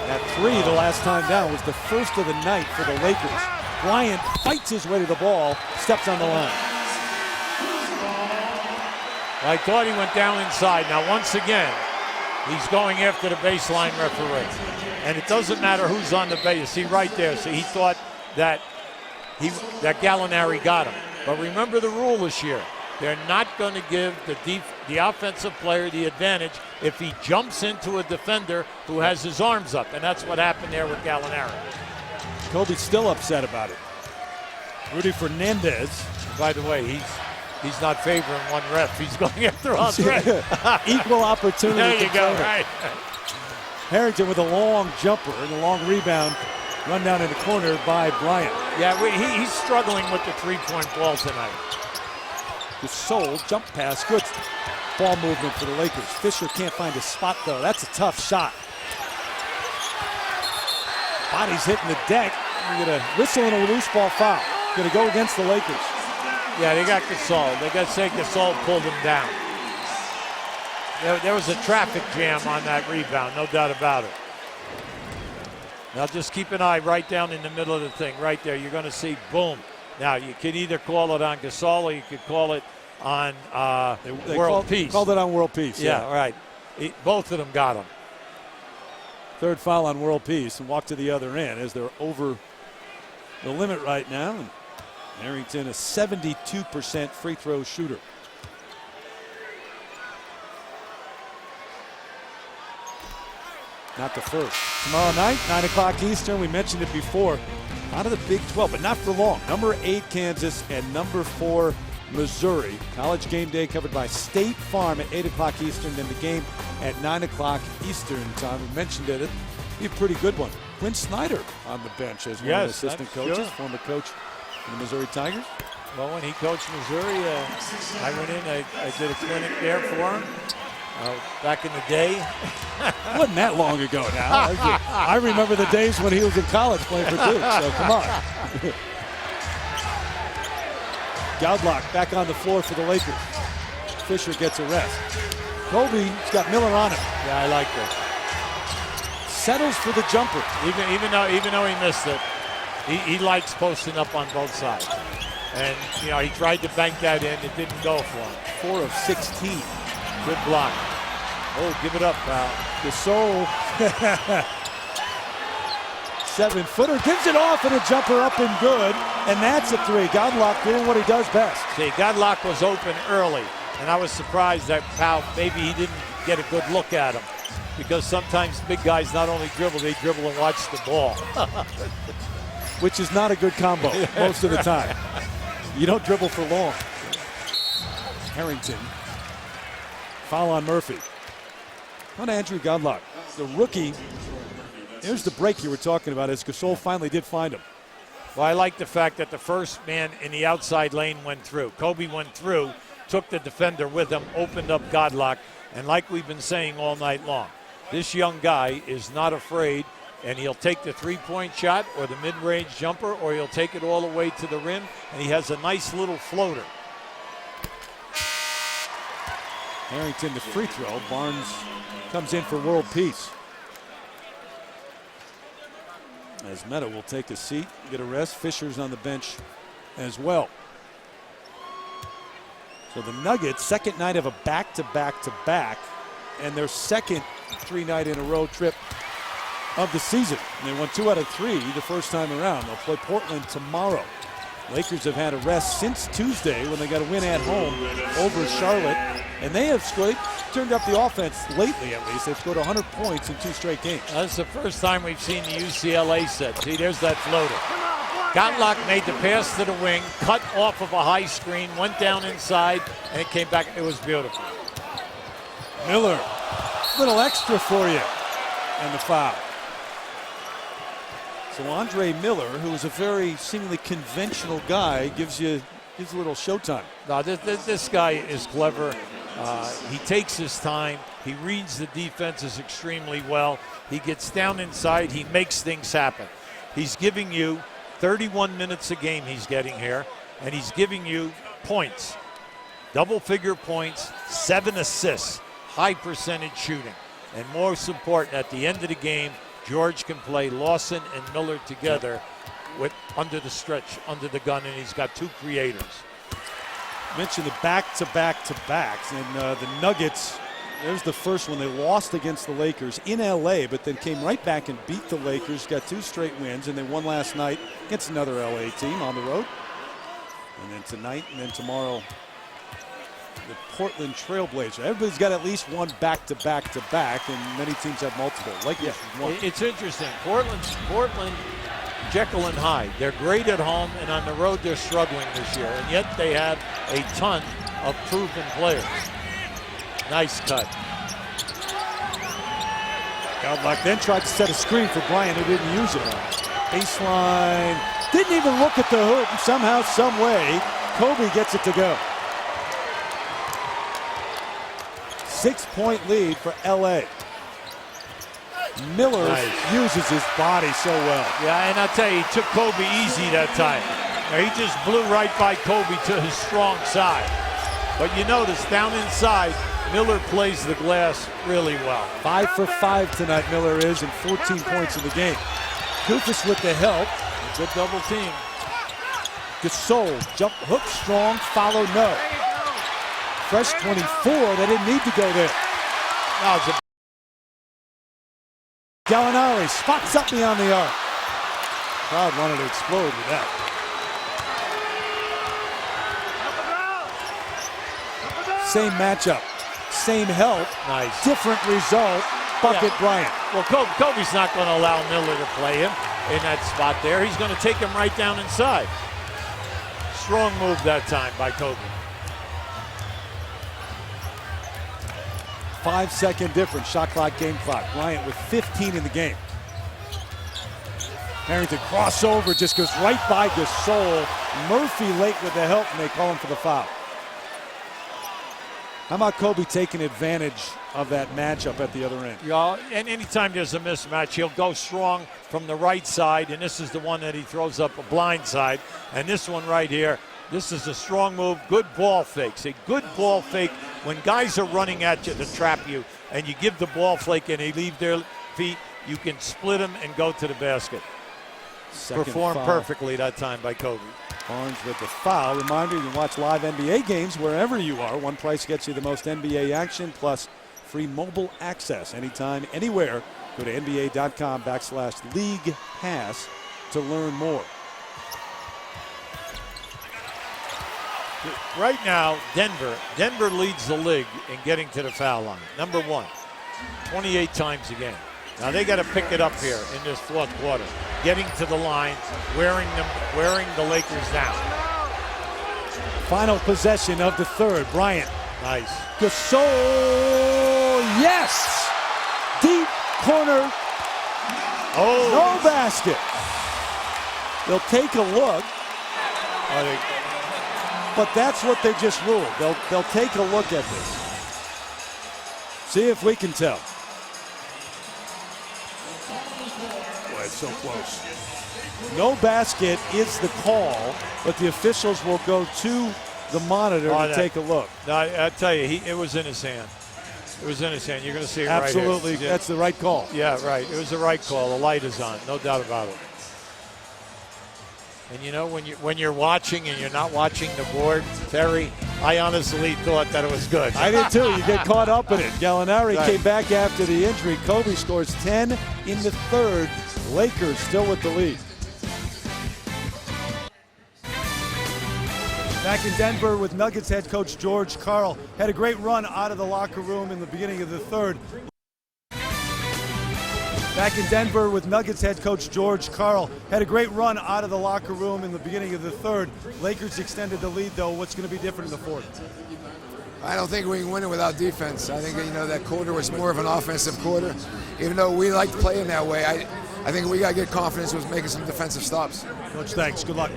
[SPEAKER 1] That 3 the last time down was the first of the night for the Lakers. Bryant fights his way to the ball, steps on the line.
[SPEAKER 2] I thought he went down inside. Now, once again, he's going after the baseline referee. And it doesn't matter who's on the base. See, right there. See, he thought that Gallinari got him. But remember the rule this year. They're not going to give the offensive player the advantage if he jumps into a defender who has his arms up. And that's what happened there with Gallinari.
[SPEAKER 1] Kobe's still upset about it. Rudy Fernandez.
[SPEAKER 2] By the way, he's not favoring one ref. He's going after all three.
[SPEAKER 1] Equal opportunity.
[SPEAKER 2] There you go. Right.
[SPEAKER 1] Harrington with a long jumper and a long rebound. Run down in the corner by Bryant.
[SPEAKER 2] Yeah, he's struggling with the three-point ball tonight.
[SPEAKER 1] Gasol, jump pass, good ball movement for the Lakers. Fisher can't find a spot though. That's a tough shot. Body's hitting the deck. You're gonna whistle and a loose ball foul. Gonna go against the Lakers.
[SPEAKER 2] Yeah, they got Gasol. They got to say Gasol pulled him down. There was a traffic jam on that rebound, no doubt about it. Now just keep an eye right down in the middle of the thing, right there. You're going to see, boom. Now you can either call it on Gasol or you could call it on World Peace.
[SPEAKER 1] Called it on World Peace.
[SPEAKER 2] Yeah, all right. Both of them got him.
[SPEAKER 1] Third foul on World Peace and walk to the other end as they're over the limit right now. And Harrington, a 72% free throw shooter. Not the first. Tomorrow night, 9 o'clock Eastern. We mentioned it before. Out of the Big 12, but not for long. Number 8, Kansas, and number 4, Missouri. College game day covered by State Farm at 8 o'clock Eastern, then the game at 9 o'clock Eastern time. We mentioned it. It'd be a pretty good one. Quinn Snyder on the bench as one of the assistant coaches,
[SPEAKER 2] sure.
[SPEAKER 1] former coach of the Missouri Tigers.
[SPEAKER 2] Well, when he coached Missouri, I went in, I did a clinic there for him. Back in the day.
[SPEAKER 1] Wasn't that long ago now. I remember the days when he was in college playing for Duke, so come on. Godlock back on the floor for the Lakers. Fisher gets a rest. Kobe's got Miller on him.
[SPEAKER 2] Yeah, I like that.
[SPEAKER 1] Settles for the jumper.
[SPEAKER 2] Even though he missed it, he likes posting up on both sides. And, you know, he tried to bank that in. It didn't go for him.
[SPEAKER 1] 4 of 16.
[SPEAKER 2] Good block. Oh, give it up, pal.
[SPEAKER 1] Gasol. 7-footer. Gives it off and a jumper up and good. And that's a 3. Godlock doing what he does best.
[SPEAKER 2] See, Godlock was open early. And I was surprised that Powell, maybe he didn't get a good look at him. Because sometimes big guys not only dribble, they dribble and watch the ball.
[SPEAKER 1] Which is not a good combo most of the time. You don't dribble for long. Harrington. Foul on Murphy. On Andrew Godlock, the rookie. Here's the break you were talking about as Gasol finally did find him.
[SPEAKER 2] Well, I like the fact that the first man in the outside lane went through. Kobe went through, took the defender with him, opened up Godlock, and like we've been saying all night long, this young guy is not afraid, and he'll take the three-point shot or the mid-range jumper, or he'll take it all the way to the rim, and he has a nice little floater.
[SPEAKER 1] Harrington the free throw. Barnes comes in for world peace. As Meta will take a seat, get a rest. Fisher's on the bench as well. So the Nuggets, second night of a back-to-back-to-back, and their second 3-night-in-a-row trip of the season. And they won 2 out of 3 the first time around. They'll play Portland tomorrow. Lakers have had a rest since Tuesday when they got a win at home over Charlotte. And they have scored, turned up the offense lately at least. They've scored 100 points in 2 straight games.
[SPEAKER 2] That's the first time we've seen the UCLA set. See, there's that floater. Godlock made the pass to the wing, cut off of a high screen, went down inside, and it came back. It was beautiful.
[SPEAKER 1] Miller, little extra for you, and the foul. So Andre Miller, who is a very seemingly conventional guy, gives a little showtime.
[SPEAKER 2] No, this guy is clever. He takes his time. He reads the defenses extremely well. He gets down inside. He makes things happen. He's giving you 31 minutes a game he's getting here, and he's giving you points. Double-figure points, 7 assists, high percentage shooting. And most important, at the end of the game, George can play Lawson and Miller together with under the stretch, under the gun, and he's got 2 creators.
[SPEAKER 1] Mentioned the back-to-back-to-backs, and the Nuggets, there's the first one. They lost against the Lakers in LA, but then came right back and beat the Lakers, got 2 straight wins, and they won last night against another LA team on the road. And then tonight and then tomorrow, the Portland Trailblazers. Everybody's got at least one back-to-back-to-back, and many teams have multiple. Lakers one.
[SPEAKER 2] It's interesting. Portland, Jekyll and Hyde. They're great at home, and on the road they're struggling this year, and yet they have a ton of proven players. Nice cut.
[SPEAKER 1] Godlock then tried to set a screen for Bryant, who didn't use it. Baseline. Didn't even look at the hoop, and somehow, some way, Kobe gets it to go. 6-point lead for LA. Miller uses his body so well.
[SPEAKER 2] Yeah, and I'll tell you, he took Kobe easy that time. Now, he just blew right by Kobe to his strong side. But you notice down inside, Miller plays the glass really well.
[SPEAKER 1] 5 for 5 tonight, Miller is, and 14 points in the game. Kufis with the help.
[SPEAKER 2] A good double team.
[SPEAKER 1] Gasol, jump hook strong, follow no. Fresh 24, they didn't need to go there.
[SPEAKER 2] No, it's a
[SPEAKER 1] Gallinari spots up beyond the arc. Crowd wanted to explode with that. Same matchup, same help,
[SPEAKER 2] nice.
[SPEAKER 1] different result. Bucket Bryant.
[SPEAKER 2] Well, Kobe's not going to allow Miller to play him in that spot there. He's going to take him right down inside. Strong move that time by Kobe.
[SPEAKER 1] 5-second difference, shot clock, game clock. Bryant with 15 in the game. Harrington crossover, just goes right by Gasol. Murphy late with the help, and they call him for the foul. How about Kobe taking advantage of that matchup at the other end?
[SPEAKER 2] Yeah, and anytime there's a mismatch, he'll go strong from the right side, and this is the one that he throws up a blind side. And this one right here, this is a strong move, good ball fakes. A good ball fake when guys are running at you to trap you, and you give the ball fake and they leave their feet, you can split them and go to the basket. Performed perfectly that time by Kobe.
[SPEAKER 1] Barnes with the foul. Reminder, you can watch live NBA games wherever you are. One price gets you the most NBA action plus free mobile access anytime, anywhere. Go to nba.com/league pass to learn more.
[SPEAKER 2] Right now, Denver leads the league in getting to the foul line. Number one, 28 times a game. Now they got to pick it up here in this fourth quarter. Getting to the line, wearing the Lakers down.
[SPEAKER 1] Final possession of the third. Bryant.
[SPEAKER 2] Nice.
[SPEAKER 1] Gasol, yes! Deep corner.
[SPEAKER 2] Oh.
[SPEAKER 1] No basket. They'll take a look. But that's what they just ruled. They'll take a look at this. See if we can tell. Boy, it's so close. No basket is the call, but the officials will go to the monitor to take a look.
[SPEAKER 2] No, I tell you, it was in his hand. It was in his hand. You're going to see it
[SPEAKER 1] Absolutely,
[SPEAKER 2] right here.
[SPEAKER 1] that's the right call.
[SPEAKER 2] Yeah, right. It was the right call. The light is on, no doubt about it. And you know, when you're watching and you're not watching the board, Terry, I honestly thought that it was good.
[SPEAKER 1] I did too. You get caught up in it. Gallinari came back after the injury. Kobe scores 10 in the third. Lakers still with the lead. Back in Denver with Nuggets head coach George Karl. Had a great run out of the locker room in the beginning of the third. Back in Denver with Nuggets head coach George Karl. Had a great run out of the locker room in the beginning of the third. Lakers extended the lead, though. What's going to be different in the fourth?
[SPEAKER 5] I don't think we can win it without defense. I think, that quarter was more of an offensive quarter. Even though we like to play in that way, I think we got to get confidence with making some defensive stops.
[SPEAKER 1] Coach, thanks. Good luck.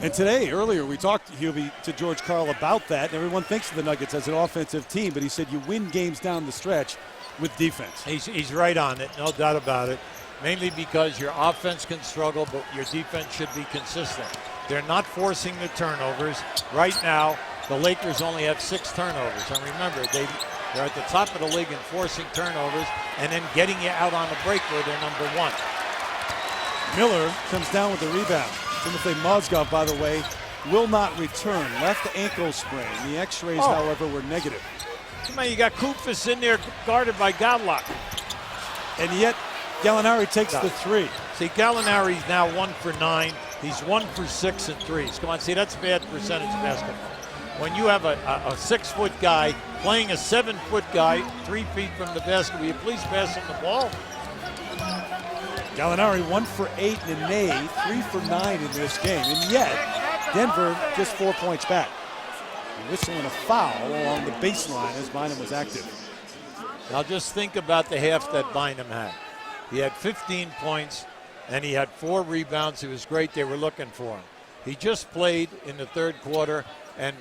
[SPEAKER 1] And today, earlier, we talked, Hubie, to George Karl about that. And everyone thinks of the Nuggets as an offensive team, but he said you win games down the stretch with defense.
[SPEAKER 2] He's right on it, no doubt about it. Mainly because your offense can struggle, but your defense should be consistent. They're not forcing the turnovers. Right now, the Lakers only have 6 turnovers. And remember, they're at the top of the league in forcing turnovers and then getting you out on the break where they're number one.
[SPEAKER 1] Miller comes down with the rebound. Timothy Mozgov, by the way, will not return. Left ankle sprain. The x-rays, however, were negative.
[SPEAKER 2] Come on, you got Kufis in there guarded by Godlock.
[SPEAKER 1] And yet, Gallinari takes the three.
[SPEAKER 2] See, Gallinari's now 1 for 9. He's 1 for 6 in threes. Come on, see, that's bad percentage basketball. When you have a 6-foot guy playing a 7-foot guy 3 feet from the basket, will you please pass him the ball?
[SPEAKER 1] Gallinari 1 for 8 in May, 3 for 9 in this game. And yet, Denver just 4 points back. Whistling a foul along the baseline as Bynum was active.
[SPEAKER 2] Now just think about the half that Bynum had. He had 15 points and he had 4 rebounds. It was great. They were looking for him. He just played in the third quarter and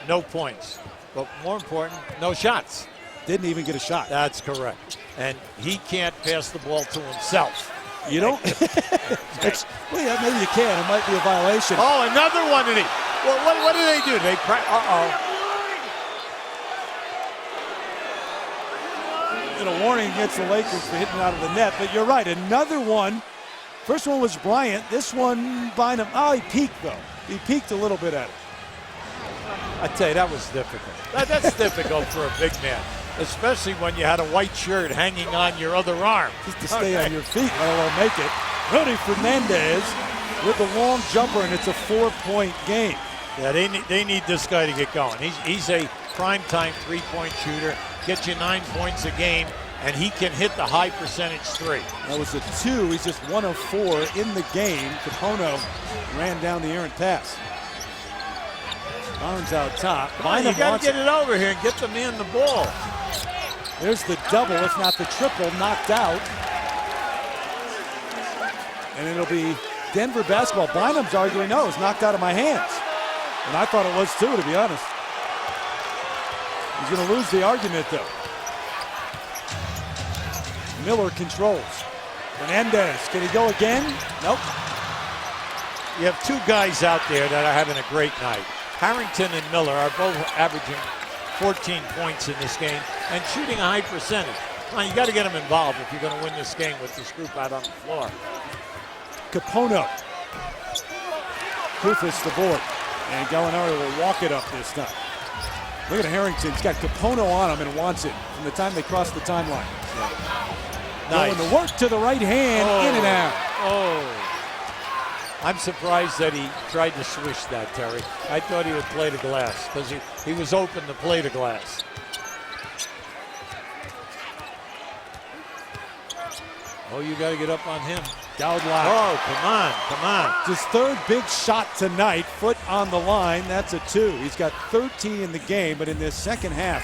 [SPEAKER 2] no points. but more important, no shots.
[SPEAKER 1] Didn't even get a shot.
[SPEAKER 2] That's correct. And he can't pass the ball to himself.
[SPEAKER 1] You don't. Well, yeah, maybe you can. It might be a violation.
[SPEAKER 2] Oh, another one. And well, what do they do? They
[SPEAKER 1] And a warning against the Lakers for hitting out of the net. But you're right. Another one. First one was Bryant. This one, Bynum. Oh, he peeked, though. He peeked a little bit at it.
[SPEAKER 2] I tell you, that was difficult. That's difficult for a big man, especially when you had a white shirt hanging on your other arm.
[SPEAKER 1] Just to stay on your feet, let alone make it. Rudy Fernandez with the long jumper, and it's a 4-point game.
[SPEAKER 2] Yeah, they need this guy to get going. He's a primetime three-point shooter, gets you 9 points a game, and he can hit the high percentage three.
[SPEAKER 1] That was a 2. He's just 1 of 4 in the game. Capono ran down the errant pass. Barnes out top.
[SPEAKER 2] You got to get it over here and get the man the ball.
[SPEAKER 1] There's the double, if not the triple, knocked out. And it'll be Denver basketball. Bynum's arguing, no, it's knocked out of my hands. And I thought it was too, to be honest. He's going to lose the argument, though. Miller controls. Fernandez, can he go again? Nope.
[SPEAKER 2] You have two guys out there that are having a great night. Harrington and Miller are both averaging 14 points in this game and shooting a high percentage. Come on, you got to get them involved if you're going to win this game with this group out on the floor.
[SPEAKER 1] Capono. Kufis the board. And Gallinari will walk it up this time. Look at Harrington. He's got Capono on him and wants it from the time they cross the timeline.
[SPEAKER 2] Nice.
[SPEAKER 1] Going to work to the right hand, in and out.
[SPEAKER 2] Oh. I'm surprised that he tried to swish that, Terry. I thought he would play the glass because he was open to play the glass. Oh, you got to get up on him.
[SPEAKER 1] Dowd lock.
[SPEAKER 2] Oh, come on.
[SPEAKER 1] His third big shot tonight, foot on the line. That's a 2. He's got 13 in the game, but in this second half,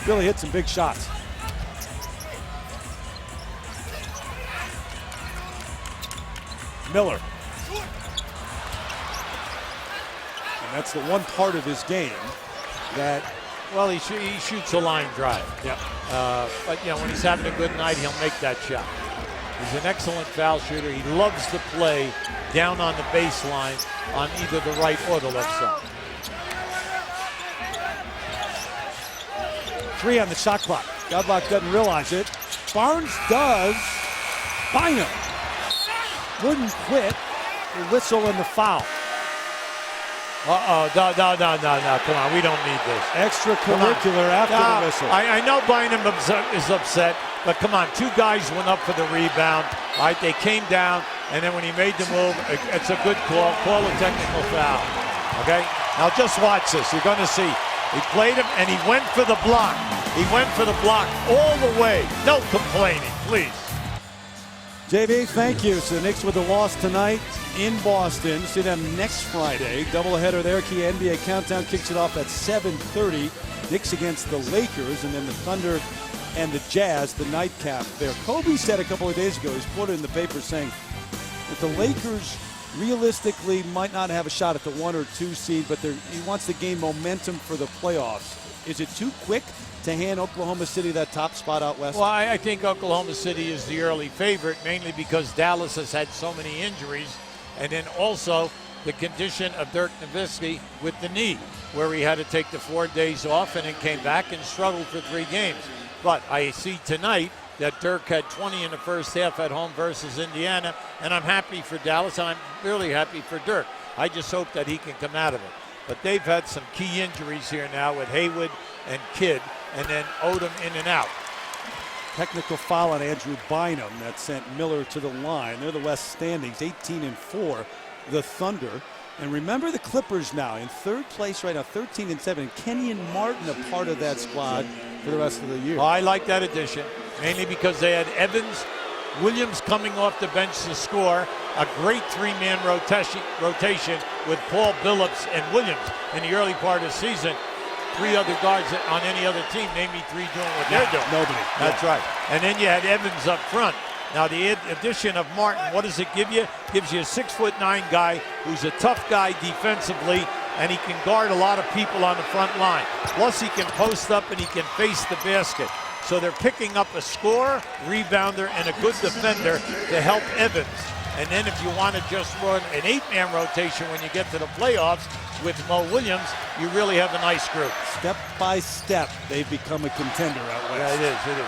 [SPEAKER 1] really hit some big shots. Miller. And that's the one part of his game that,
[SPEAKER 2] well, he shoots a line drive.
[SPEAKER 1] yeah.
[SPEAKER 2] But, you know, when he's having a good night, he'll make that shot. He's an excellent foul shooter. He loves to play down on the baseline on either the right or the left side.
[SPEAKER 1] 3 on the shot clock. Godlock doesn't realize it. Barnes does. Bynum wouldn't quit. The whistle and the foul.
[SPEAKER 2] No. Come on, we don't need this.
[SPEAKER 1] Extracurricular after the whistle.
[SPEAKER 2] I know Bynum is upset, but come on, 2 guys went up for the rebound. All right, they came down, and then when he made the move, it's a good call. Call a technical foul. Okay? Now just watch this. You're going to see. He played him, and he went for the block. He went for the block all the way. No complaining, please.
[SPEAKER 1] JB, thank you. So the Knicks with the loss tonight in Boston. See them next Friday. Doubleheader there. Key NBA Countdown kicks it off at 7:30. Knicks against the Lakers, and then the Thunder and the Jazz, the nightcap there. Kobe said a couple of days ago, he's quoted in the paper saying that the Lakers realistically might not have a shot at the 1 or 2 seed, but he wants to gain momentum for the playoffs. Is it too quick to hand Oklahoma City that top spot out west?
[SPEAKER 2] Well, I think Oklahoma City is the early favorite, mainly because Dallas has had so many injuries, and then also the condition of Dirk Nowitzki with the knee, where he had to take the 4 days off and then came back and struggled for 3 games. But I see tonight that Dirk had 20 in the first half at home versus Indiana, and I'm happy for Dallas, and I'm really happy for Dirk. I just hope that he can come out of it. But they've had some key injuries here now with Haywood and Kidd, and then Odom in and out.
[SPEAKER 1] Technical foul on Andrew Bynum that sent Miller to the line. They're the West standings, 18-4, the Thunder. And remember the Clippers now in 3rd place right now, 13-7. Kenyon Martin a part of that squad for the rest of the year.
[SPEAKER 2] Oh, I like that addition, mainly because they had Evans, Williams coming off the bench to score, a great 3-man rotation with Paul Billups and Williams in the early part of the season. 3 other guards on any other team, name me 3 doing what they're doing.
[SPEAKER 1] Nobody.
[SPEAKER 2] That's right. And then you had Evans up front. Now the addition of Martin, what does it give you? Gives you a 6'9" guy who's a tough guy defensively and he can guard a lot of people on the front line. Plus, he can post up and he can face the basket. So they're picking up a scorer, rebounder, and a good defender to help Evans. And then if you want to just run an 8-man rotation when you get to the playoffs with Mo Williams, you really have a nice group.
[SPEAKER 1] Step by step, they've become a contender out west.
[SPEAKER 2] Yeah, it is.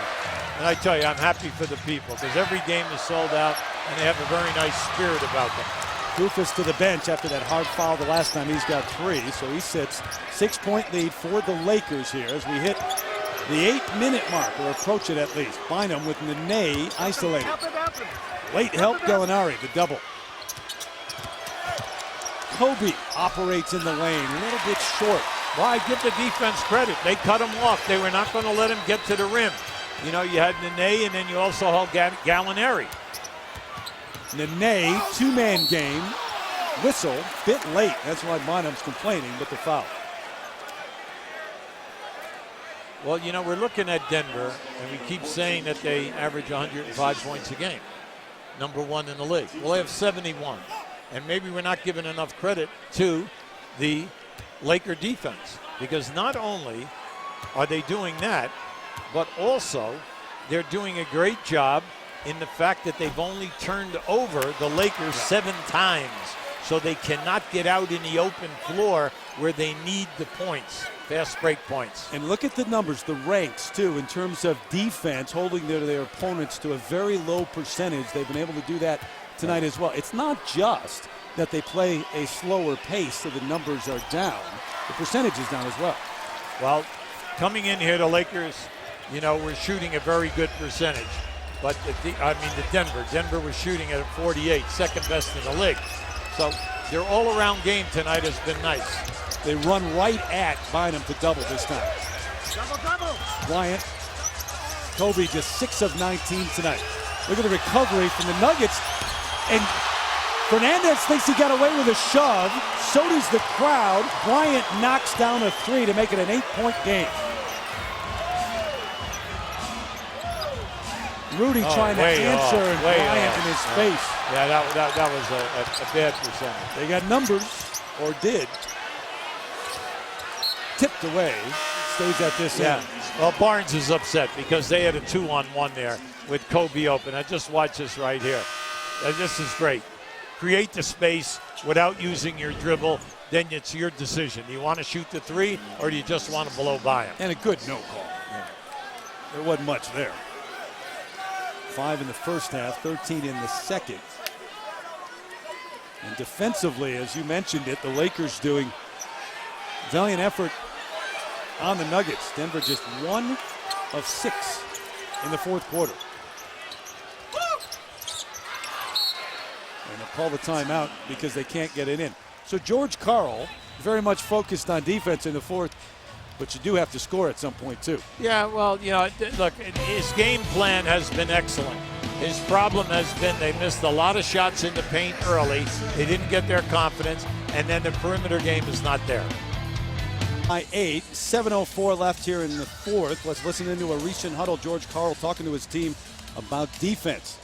[SPEAKER 2] And I tell you, I'm happy for the people because every game is sold out and they have a very nice spirit about them.
[SPEAKER 1] Rufus to the bench after that hard foul the last time. He's got 3, so he sits. 6-point lead for the Lakers here as we hit the 8-minute mark, or approach it at least. Bynum with Nene isolated. Late help, Gallinari, the double. Kobe operates in the lane, a little bit short.
[SPEAKER 2] Well, I give the defense credit. They cut him off. They were not going to let him get to the rim. You know, you had Nene, and then you also held Gallinari.
[SPEAKER 1] Nene, 2-man game. Whistle, bit late. That's why Bynum's complaining, but the foul.
[SPEAKER 2] Well, you know, we're looking at Denver, and we keep saying that they average 105 points a game. Number 1 in the league. Well, they have 71. And maybe we're not giving enough credit to the Laker defense, because not only are they doing that, but also they're doing a great job in the fact that they've only turned over the Lakers 7 times. So they cannot get out in the open floor where they need the points, fast break points.
[SPEAKER 1] And look at the numbers, the ranks too, in terms of defense, holding their opponents to a very low percentage. They've been able to do that tonight as well. It's not just that they play a slower pace so the numbers are down. The percentage is down as well.
[SPEAKER 2] Well, coming in here, the Lakers, you know, were shooting a very good percentage. But, Denver was shooting at a 48, second best in the league. So their all-around game tonight has been nice.
[SPEAKER 1] They run right at Bynum to double this time.
[SPEAKER 7] Double.
[SPEAKER 1] Bryant, Kobe just 6 of 19 tonight. Look at the recovery from the Nuggets. And Fernandez thinks he got away with a shove. So does the crowd. Bryant knocks down a 3 to make it an 8-point game. Rudy trying to answer and Bryant in his face.
[SPEAKER 2] Yeah, that was a bad percentage.
[SPEAKER 1] They got numbers, or did. Tipped away. Stays at this end.
[SPEAKER 2] Well, Barnes is upset because they had a 2-on-1 there with Kobe open. I just watch this right here. This is great. Create the space without using your dribble. Then it's your decision. Do you want to shoot the 3 or do you just want to blow by him?
[SPEAKER 1] And a good no call. Yeah. There wasn't much there. 5 in the first half, 13 in the second. And defensively, as you mentioned it, the Lakers doing valiant effort on the Nuggets. Denver just 1 of 6 in the fourth quarter. And they'll call the timeout because they can't get it in. So George Karl very much focused on defense in the fourth, but you do have to score at some point too.
[SPEAKER 2] Yeah, well, you know, look, his game plan has been excellent. His problem has been they missed a lot of shots in the paint early. They didn't get their confidence, and then the perimeter game is not there.
[SPEAKER 1] By 8, 7:04 left here in the fourth. Let's listen into a recent huddle. George Karl talking to his team about defense.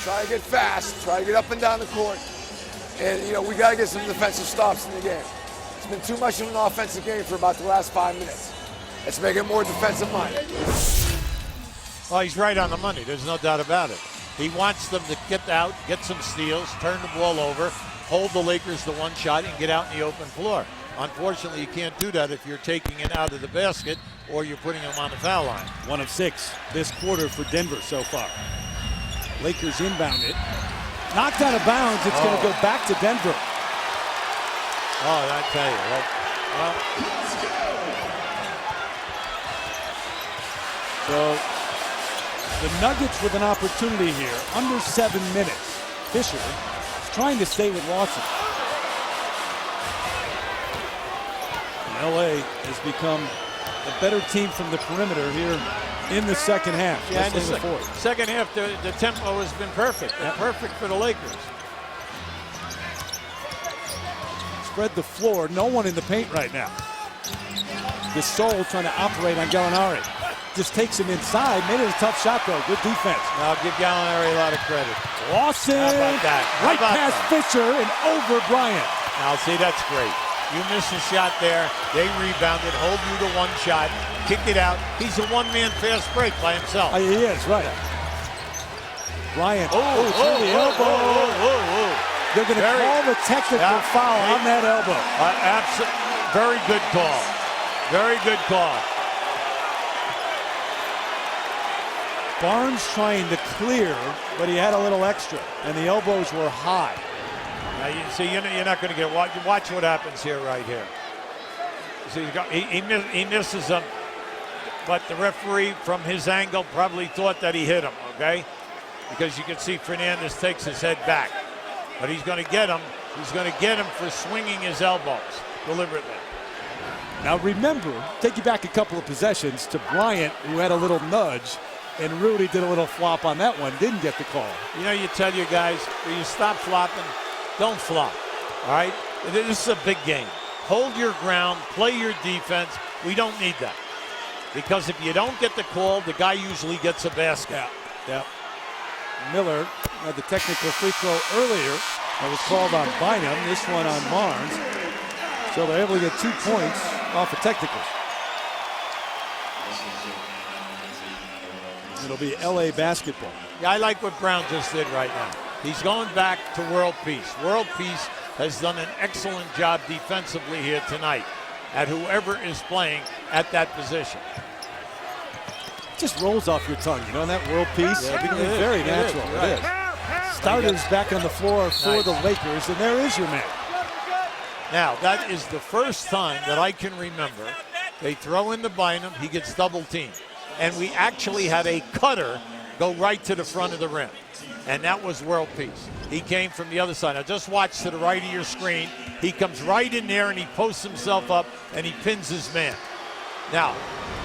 [SPEAKER 5] Try to get fast, try to get up and down the court. And, you know, we got to get some defensive stops in the game. It's been too much of an offensive game for about the last 5 minutes. Let's make it more defensive-minded.
[SPEAKER 2] Well, he's right on the money. There's no doubt about it. He wants them to get out, get some steals, turn the ball over, hold the Lakers to 1 shot, and get out in the open floor. Unfortunately, you can't do that if you're taking it out of the basket or you're putting them on the foul line.
[SPEAKER 1] 1 of 6 this quarter for Denver so far. Lakers inbound it. Knocked out of bounds. It's going to go back to Denver.
[SPEAKER 2] Oh, I tell you. Well,
[SPEAKER 1] so the Nuggets with an opportunity here. Under 7 minutes. Fisher is trying to stay with Lawson. And LA has become a better team from the perimeter here in the second half.
[SPEAKER 2] Yeah, in the
[SPEAKER 1] fourth.
[SPEAKER 2] second half, the tempo has been perfect.
[SPEAKER 1] Yep.
[SPEAKER 2] Perfect for the Lakers.
[SPEAKER 1] Spread the floor. No one in the paint right now. Gasol trying to operate on Gallinari. just takes him inside. Made it a tough shot, though. Good defense.
[SPEAKER 2] I'll give Gallinari a lot of credit.
[SPEAKER 1] Lawson.
[SPEAKER 2] How about that?
[SPEAKER 1] Right past Fisher and over Bryant.
[SPEAKER 2] Now, see, that's great. You missed a shot there. They rebounded, hold you to one shot, kick it out. He's a one-man fast break by himself.
[SPEAKER 1] He is, right. Bryant.
[SPEAKER 2] Through
[SPEAKER 1] the elbow. They're going to call the technical foul on that elbow.
[SPEAKER 2] Very good call. Very good call.
[SPEAKER 1] Barnes trying to clear, but he had a little extra, and the elbows were high.
[SPEAKER 2] Now you see, you're not going to get. Watch what happens here, right here. See, he misses him, but the referee, from his angle, probably thought that he hit him. Okay, because you can see Fernandez takes his head back, but he's going to get him. He's going to get him for swinging his elbows deliberately.
[SPEAKER 1] Now remember, take you back a couple of possessions to Bryant, who had a little nudge, and Rudy did a little flop on that one, didn't get the call.
[SPEAKER 2] You know, you tell your guys, when you stop flopping, don't flop, all right? This is a big game. Hold your ground, play your defense. We don't need that. Because if you don't get the call, the guy usually gets a basket.
[SPEAKER 1] Yeah. Miller had the technical free throw earlier that was called on Bynum, this one on Barnes. So they're able to get 2 points off of technicals. It'll be LA basketball.
[SPEAKER 2] Yeah, I like what Brown just did right now. He's going back to World Peace. World Peace has done an excellent job defensively here tonight at whoever is playing at that position.
[SPEAKER 1] It just rolls off your tongue, you know, that World Peace?
[SPEAKER 2] Yeah,
[SPEAKER 1] it's very natural. It is. Starters back on the floor for the Lakers, and there is your man.
[SPEAKER 2] Now, that is the first time that I can remember they throw in the Bynum, he gets double teamed. And we actually had a cutter go right to the front of the rim. And that was World Peace. He came from the other side. Now just watch to the right of your screen. He comes right in there and he posts himself up and he pins his man. Now,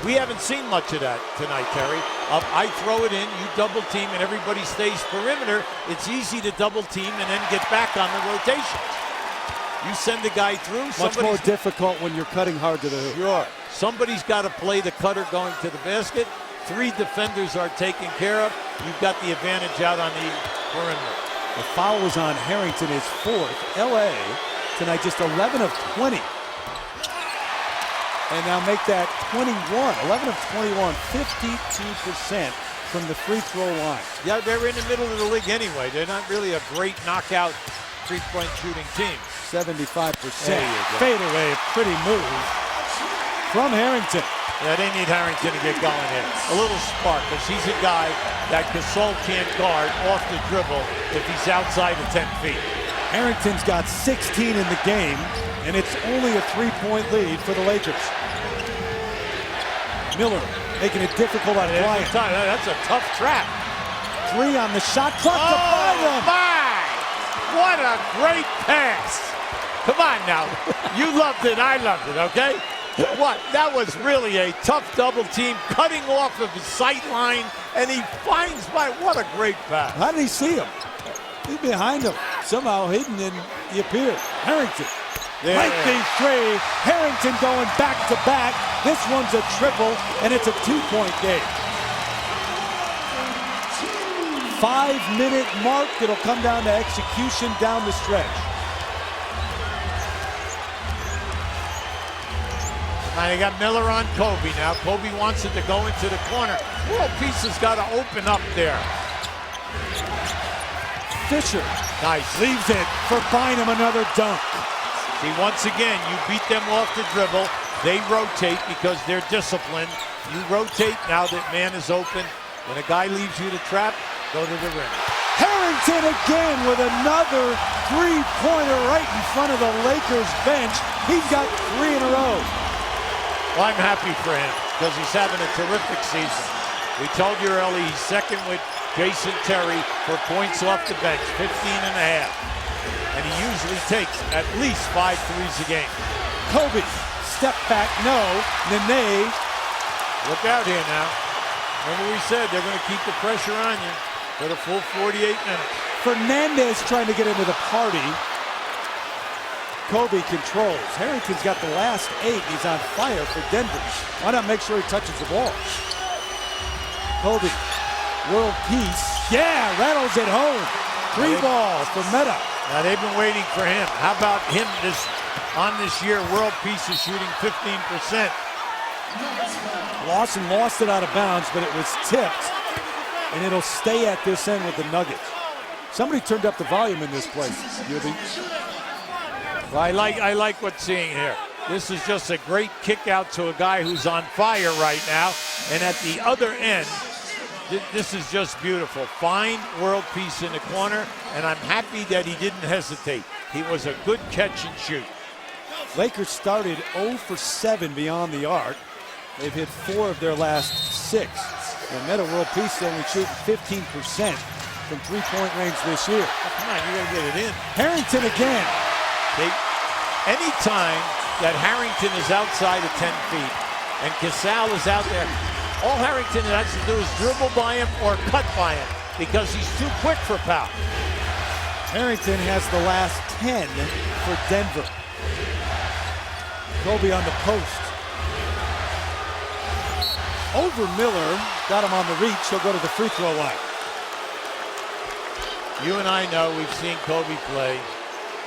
[SPEAKER 2] we haven't seen much of that tonight, Terry. I throw it in, you double team, and everybody stays perimeter. It's easy to double team and then get back on the rotations. You send the guy through.
[SPEAKER 1] Much more difficult when you're cutting hard to the hoop.
[SPEAKER 2] Sure. Somebody's got to play the cutter going to the basket. 3 defenders are taken care of. You've got the advantage out on the perimeter.
[SPEAKER 1] The foul was on Harrington, his 4th. LA tonight just 11 of 20. And now make that 21. 11 of 21, 52% from the free throw line.
[SPEAKER 2] Yeah, they're in the middle of the league anyway. They're not really a great knockout three-point shooting team.
[SPEAKER 1] 75%. Fade away, pretty move from Harrington.
[SPEAKER 2] Yeah, they need Harrington to get going here. A little spark, because he's a guy that Gasol can't guard off the dribble if he's outside of 10 feet.
[SPEAKER 1] Harrington's got 16 in the game, and it's only a 3-point lead for the Lakers. Miller making it difficult on Bryant.
[SPEAKER 2] That's a tough trap.
[SPEAKER 1] 3 on the shot clock to Bynum.
[SPEAKER 2] My! What a great pass. Come on now. You loved it, I loved it, okay? What? That was really a tough double team, cutting off of his sight line, and he finds by. What a great pass.
[SPEAKER 1] How did he see him? He's behind him, somehow hidden, and he appeared. Harrington. Lengthy 3. Harrington going back to back. This one's a triple, and it's a 2-point game. 5-minute mark. It'll come down to execution down the stretch.
[SPEAKER 2] Now you got Miller on Kobe now. Kobe wants it to go into the corner. World Peace has got to open up there.
[SPEAKER 1] Fisher.
[SPEAKER 2] Nice.
[SPEAKER 1] Leaves it for Bynum, another dunk.
[SPEAKER 2] See, once again, you beat them off the dribble. They rotate because they're disciplined. You rotate now that man is open. When a guy leaves you to trap, go to the rim.
[SPEAKER 1] Harrington again with another 3-pointer right in front of the Lakers bench. He's got 3 in a row.
[SPEAKER 2] Well, I'm happy for him because he's having a terrific season. We told you early he's second with Jason Terry for points off the bench, 15 and a half. And he usually takes at least 5 threes a game.
[SPEAKER 1] Kobe, step back, no. Nene.
[SPEAKER 2] Look out here now. Remember we said they're going to keep the pressure on you for the full 48 minutes.
[SPEAKER 1] Fernandez trying to get into the party. Kobe controls. Harrington's got the last 8. He's on fire for Denver. Why not make sure he touches the ball? Kobe. World peace. Yeah, rattles it home. 3 balls for Meta.
[SPEAKER 2] Now they've been waiting for him. How about him on this year? World peace is shooting 15%.
[SPEAKER 1] Lawson lost it out of bounds, but it was tipped, and it'll stay at this end with the Nuggets. Somebody turned up the volume in this place.
[SPEAKER 2] Well, I like what's seeing here. This is just a great kick out to a guy who's on fire right now, and at the other end, this is just beautiful. Fine world peace in the corner, and I'm happy that he didn't hesitate. He was a good catch and shoot.
[SPEAKER 1] Lakers started 0 for 7 beyond the arc. They've hit 4 of their last 6. And Meta World Peace only shoot 15% from three-point range this year.
[SPEAKER 2] Oh, come on, you gotta get it in.
[SPEAKER 1] Harrington again.
[SPEAKER 2] Anytime that Harrington is outside of 10 feet and Casal is out there, all Harrington has to do is dribble by him or cut by him because he's too quick for Powell.
[SPEAKER 1] Harrington has the last 10 for Denver. Kobe on the post. Over Miller, got him on the reach. He'll go to the free throw line.
[SPEAKER 2] You and I know we've seen Kobe play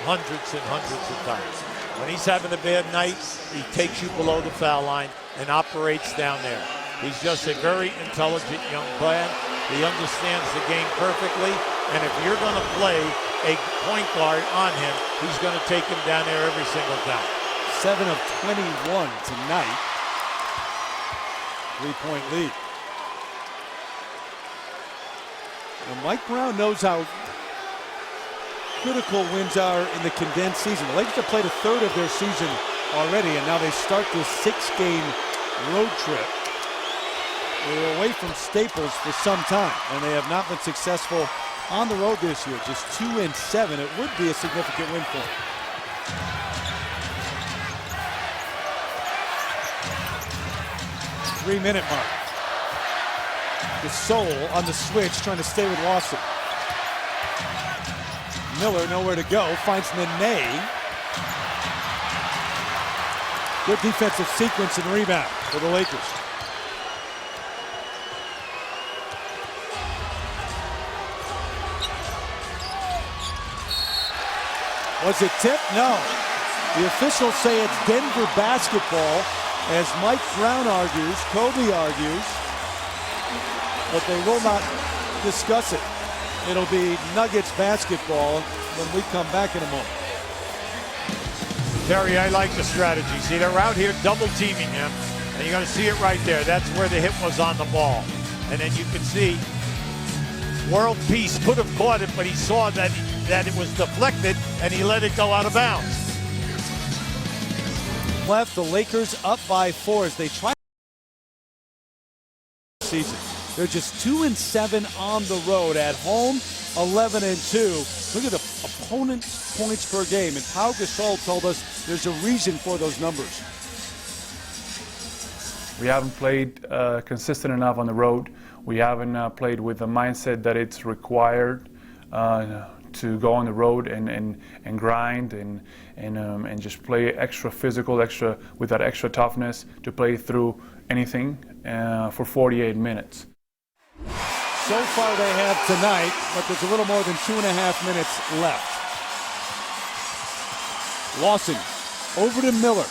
[SPEAKER 2] hundreds and hundreds of times. When he's having a bad night, he takes you below the foul line and operates down there. He's just a very intelligent young player. He understands the game perfectly, and if you're going to play a point guard on him, he's going to take him down there every single time.
[SPEAKER 1] 7 of 21 tonight. 3-point lead. And Mike Brown knows how critical wins are in the condensed season. The Lakers have played a third of their season already, and now they start this 6-game road trip. They were away from Staples for some time, and they have not been successful on the road this year. Just 2-7. It would be a significant win for them. Three-minute mark. Gasol on the switch, trying to stay with Lawson. Miller nowhere to go, finds Nene. Good defensive sequence and rebound for the Lakers. Was it tipped? No. The officials say it's Denver basketball, as Mike Brown argues, Kobe argues, but they will not discuss it. It'll be Nuggets basketball when we come back in a moment.
[SPEAKER 2] Terry, I like the strategy. See, they're out here double teaming him, and you're going to see it right there. That's where the hit was on the ball. And then you can see World Peace could have caught it, but he saw that it was deflected, and he let it go out of bounds.
[SPEAKER 1] Left, the Lakers up by 4 as they try season. They're just 2-7 on the road. At home, 11-2. Look at the opponent points per game. And Pau Gasol told us there's a reason for those numbers.
[SPEAKER 7] We haven't played consistent enough on the road. We haven't played with the mindset that it's required to go on the road and grind and just play extra physical, with that extra toughness to play through anything for 48 minutes.
[SPEAKER 1] So far they have tonight, but there's a little more than 2.5 minutes left. Lawson over to Miller.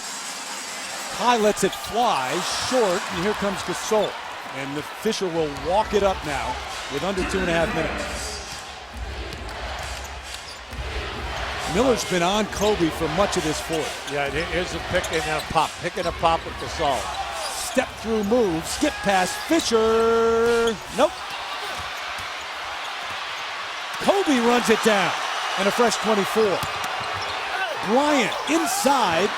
[SPEAKER 1] High lets it fly, short, and here comes Gasol. And the official will walk it up now with under 2.5 minutes. Miller's been on Kobe for much of this fourth.
[SPEAKER 2] Yeah, here's a pick and a pop. Pick and a pop with Gasol.
[SPEAKER 1] Step through move, skip past Fisher. Nope. Kobe runs it down, and a fresh 24. Bryant inside.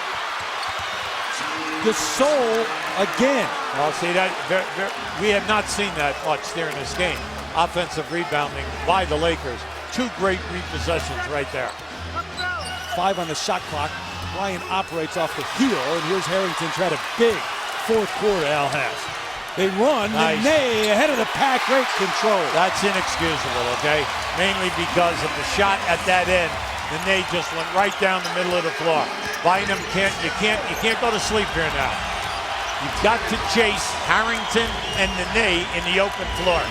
[SPEAKER 1] Gasol again.
[SPEAKER 2] Well, see that we have not seen that much during this game. Offensive rebounding by the Lakers. 2 great repossessions right there.
[SPEAKER 1] 5 on the shot clock. Bryant operates off the heel, and here's Harrington trying a big fourth quarter. Al has. They run.
[SPEAKER 2] Nice.
[SPEAKER 1] Nene ahead of the pack. Great control.
[SPEAKER 2] That's inexcusable, okay? Mainly because of the shot at that end. Nene just went right down the middle of the floor. Bynum you can't go to sleep here now. You've got to chase Harrington and Nene in the open floor.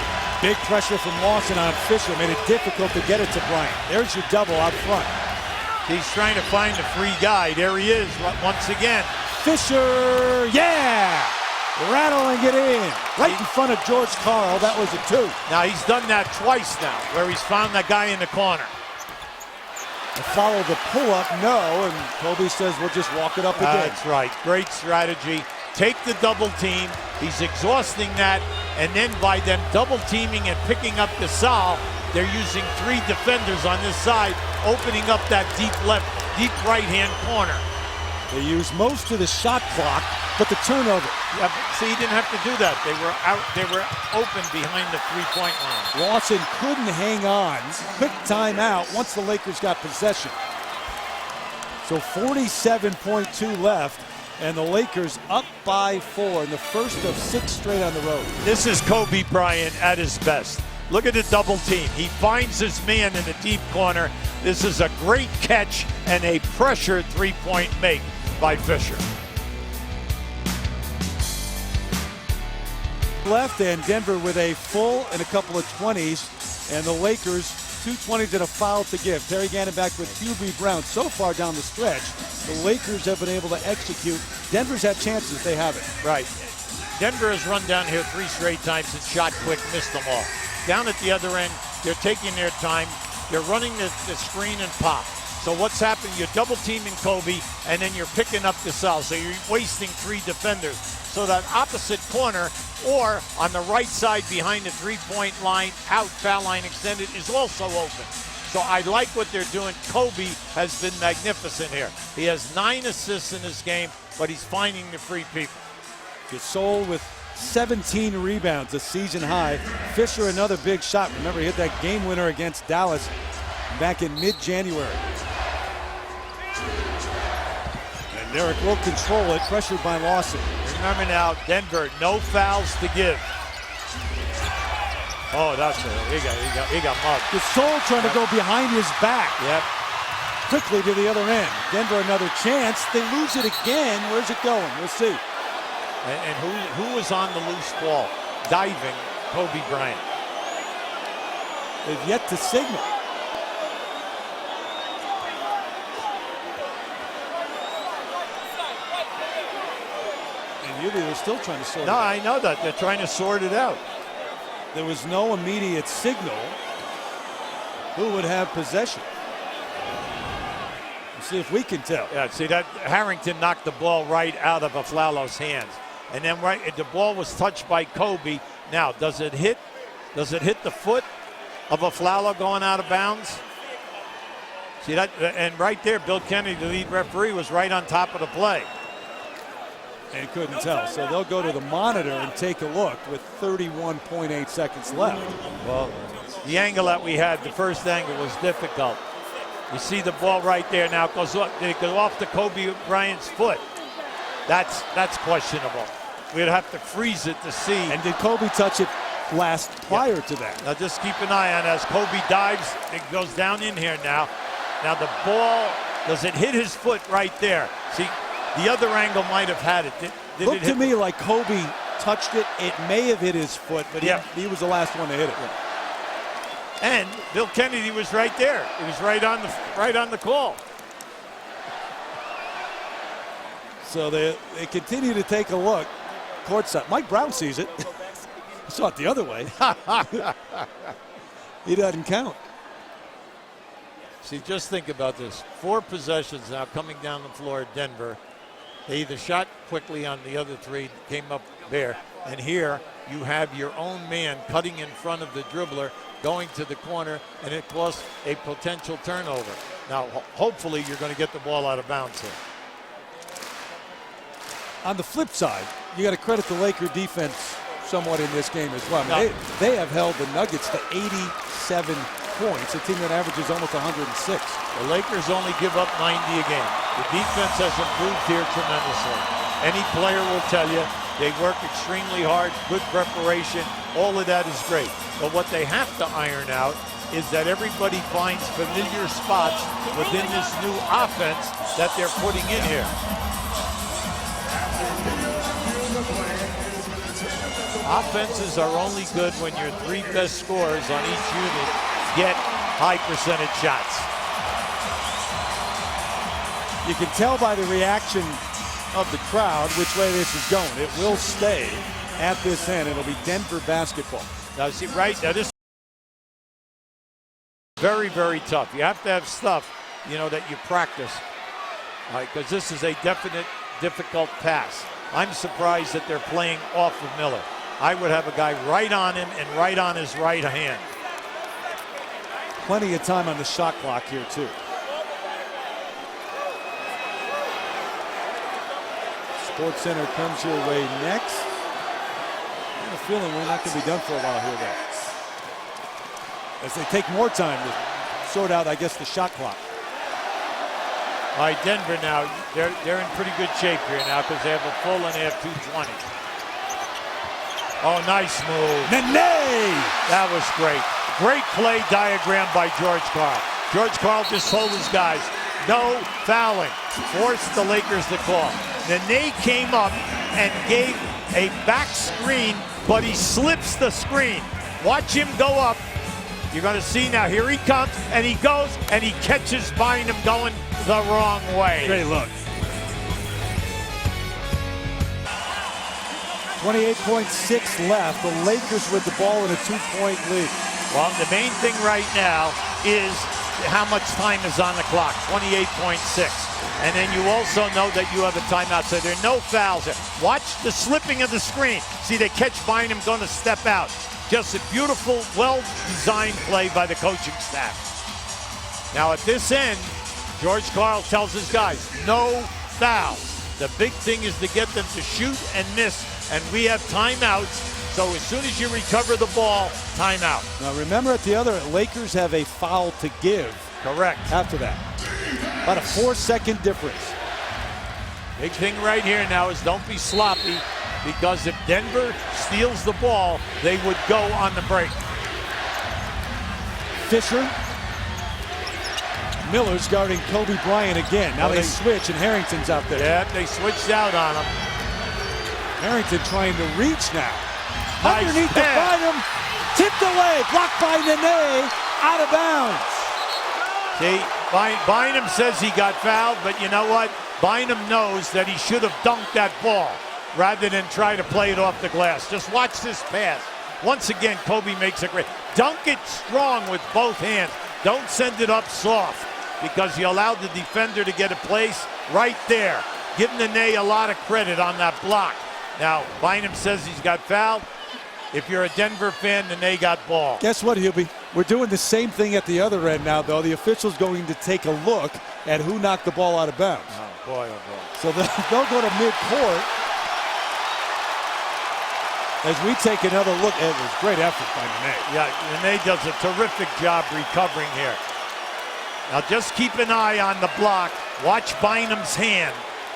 [SPEAKER 1] Big pressure from Lawson on Fisher made it difficult to get it to Bryant. There's your double out front.
[SPEAKER 2] He's trying to find a free guy. There he is once again.
[SPEAKER 1] Fisher, yeah! Rattling it in. Right in front of George Karl. That was a 2.
[SPEAKER 2] Now he's done that twice now, where he's found that guy in the corner.
[SPEAKER 1] Follow the pull-up, no, and Kobe says we'll just walk it up again.
[SPEAKER 2] That's right. Great strategy. Take the double team. He's exhausting that, and then by them double teaming and picking up the Gasol, they're using 3 defenders on this side, opening up that deep right-hand corner.
[SPEAKER 1] They used most of the shot clock, but the turnover.
[SPEAKER 2] Yeah, but see, he didn't have to do that. They were out. They were open behind the three-point line.
[SPEAKER 1] Lawson couldn't hang on. Quick timeout once the Lakers got possession. So 47.2 left, and the Lakers up by 4 in the first of 6 straight on the road.
[SPEAKER 2] This is Kobe Bryant at his best. Look at the double team. He finds his man in the deep corner. This is a great catch and a pressure three-point make by Fisher.
[SPEAKER 1] Left, and Denver with a full and a couple of 20s, and the Lakers 2 20s and a foul to give. Terry Gannon back with QB Brown. So far down the stretch, the Lakers have been able to execute. Denver's had chances, they haven't.
[SPEAKER 2] Right. Denver has run down here 3 straight times and shot quick, missed them all. Down at the other end, they're taking their time. They're running the screen and pop. So what's happening? You're double teaming Kobe, and then you're picking up Gasol. So you're wasting 3 defenders. So that opposite corner, or on the right side behind the three-point line, out foul line extended, is also open. So I like what they're doing. Kobe has been magnificent here. He has 9 assists in this game, but he's finding the free people.
[SPEAKER 1] Gasol with 17 rebounds, a season high. Fisher, another big shot. Remember, he hit that game winner against Dallas back in mid-January. And Derek will control it, pressured by Lawson.
[SPEAKER 2] Remember now, Denver, no fouls to give. Oh, that's it. He got mugged.
[SPEAKER 1] Gasol trying to go behind his back.
[SPEAKER 2] Yep.
[SPEAKER 1] Quickly to the other end. Denver another chance. They lose it again. Where's it going? We'll see.
[SPEAKER 2] And who was on the loose ball? Diving, Kobe Bryant.
[SPEAKER 1] They've yet to signal. And really, they're still trying to sort it out.
[SPEAKER 2] No, I know that. They're trying to sort it out.
[SPEAKER 1] There was no immediate signal. Who would have possession? Let's see if we can tell.
[SPEAKER 2] Yeah, see that Harrington knocked the ball right out of Aflalo's hands. And then the ball was touched by Kobe. Now, does it hit the foot of Aflalo going out of bounds? See that? And right there, Bill Kennedy, the lead referee, was right on top of the play.
[SPEAKER 1] And couldn't tell. So they'll go to the monitor and take a look with 31.8 seconds left.
[SPEAKER 2] Well, the angle that we had, the first angle, was difficult. You see the ball right there now. Did it go off to Kobe Bryant's foot? That's questionable. We'd have to freeze it to see.
[SPEAKER 1] And did Kobe touch it last prior to that?
[SPEAKER 2] Now just keep an eye on it. As Kobe dives, it goes down in here now. Now the ball, does it hit his foot right there? See, the other angle might have had it. Did
[SPEAKER 1] Looked to me like Kobe touched it. It may have hit his foot, but he was the last one to hit it.
[SPEAKER 2] Yeah. And Bill Kennedy was right there. He was right on the call.
[SPEAKER 1] So they continue to take a look. Courtside. Mike Brown sees it. He saw it the other way. He doesn't count.
[SPEAKER 2] See, just think about this. 4 possessions now coming down the floor at Denver. They either shot quickly on the other 3, came up there, and here you have your own man cutting in front of the dribbler, going to the corner, and it costs a potential turnover. Now, hopefully, you're going to get the ball out of bounds here.
[SPEAKER 1] On the flip side, you got to credit the Laker defense somewhat in this game as well. I mean, they have held the Nuggets to 87 points, a team that averages almost 106.
[SPEAKER 2] The Lakers only give up 90 a game. The defense has improved here tremendously. Any player will tell you they work extremely hard, good preparation, all of that is great. But what they have to iron out is that everybody finds familiar spots within this new offense that they're putting in here. Offenses are only good when your three best scorers on each unit get high percentage shots.
[SPEAKER 1] You can tell by the reaction of the crowd which way this is going. It will stay at this end. It'll be Denver basketball.
[SPEAKER 2] Now, see, right now, this is very, very tough. You have to have stuff, you know, that you practice, because this is a definite, difficult pass. I'm surprised that they're playing off of Miller. I would have a guy right on him and right on his right hand.
[SPEAKER 1] Plenty of time on the shot clock here, too. Sports Center comes your way next. I have a feeling we're not going to be done for a while here, though, as they take more time to sort out, I guess, the shot clock.
[SPEAKER 2] All right, Denver now, they're in pretty good shape here now because they have a full and they have 2:20. Oh, nice move.
[SPEAKER 1] Nene!
[SPEAKER 2] That was great. Great play diagram by George Karl. George Karl just told his guys, no fouling. Forced the Lakers to call. Nene came up and gave a back screen, but he slips the screen. Watch him go up. You're going to see now. Here he comes, and he goes, and he catches Bynum going the wrong way.
[SPEAKER 1] Great look. 28.6 left. The Lakers with the ball in a 2-point lead.
[SPEAKER 2] Well, the main thing right now is how much time is on the clock, 28.6. And then you also know that you have a timeout, so there are no fouls there. Watch the slipping of the screen. See, they catch Bynum going to step out. Just a beautiful, well-designed play by the coaching staff. Now at this end, George Karl tells his guys, no fouls. The big thing is to get them to shoot and miss, and we have timeouts. So as soon as you recover the ball, timeout.
[SPEAKER 1] Now remember, at the other, Lakers have a foul to give.
[SPEAKER 2] Correct.
[SPEAKER 1] After that. About a 4-second difference.
[SPEAKER 2] Big thing right here now is don't be sloppy, because if Denver steals the ball, they would go on the break.
[SPEAKER 1] Fisher. Miller's guarding Kobe Bryant again. Now they switch, and Harrington's out there.
[SPEAKER 2] Yeah, they switched out on him.
[SPEAKER 1] Harrington trying to reach now.
[SPEAKER 2] Nice
[SPEAKER 1] Underneath the Bynum. Tipped away. Blocked by Nene. Out of bounds.
[SPEAKER 2] See, Bynum says he got fouled, but you know what? Bynum knows that he should have dunked that ball rather than try to play it off the glass. Just watch this pass. Once again, Kobe makes a great. Dunk it strong with both hands. Don't send it up soft, because you allowed the defender to get a place right there. Give Nene a lot of credit on that block. Now, Bynum says he's got fouled. If you're a Denver fan, Nene got ball.
[SPEAKER 1] Guess what, Hubie? We're doing the same thing at the other end now, though. The official's going to take a look at who knocked the ball out of bounds.
[SPEAKER 2] Oh, boy, oh, boy.
[SPEAKER 1] So they'll go to midcourt as we take another look. It was great effort by Nene.
[SPEAKER 2] Yeah, Nene does a terrific job recovering here. Now just keep an eye on the block. Watch Bynum's hand.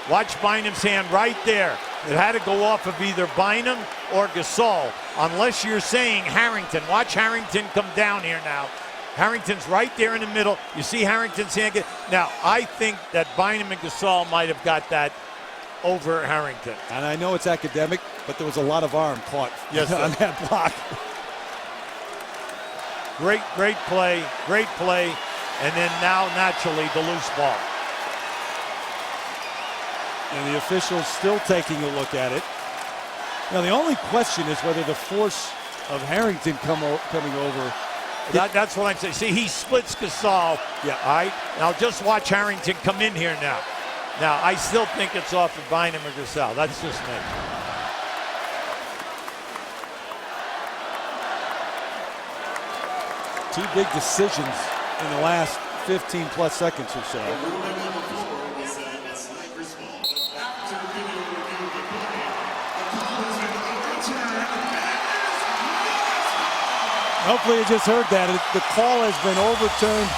[SPEAKER 2] Watch Bynum's hand right there. It had to go off of either Bynum or Gasol, unless you're saying Harrington. Watch Harrington come down here now. Harrington's right there in the middle. You see Harrington's hand get. Now, I think that Bynum and Gasol might have got that over Harrington.
[SPEAKER 1] And I know it's academic, but there was a lot of arm caught on that block.
[SPEAKER 2] Great play, and then now naturally the loose ball.
[SPEAKER 1] And the official's still taking a look at it. Now the only question is whether the force of Harrington coming over.
[SPEAKER 2] That's what I'm saying. See, he splits Gasol.
[SPEAKER 1] Yeah.
[SPEAKER 2] All right. Now just watch Harrington come in here now. Now I still think it's off of Bynum or Gasol. That's just me.
[SPEAKER 1] Two big decisions in the last 15 plus seconds or so. Hopefully you just heard that. The call has been overturned.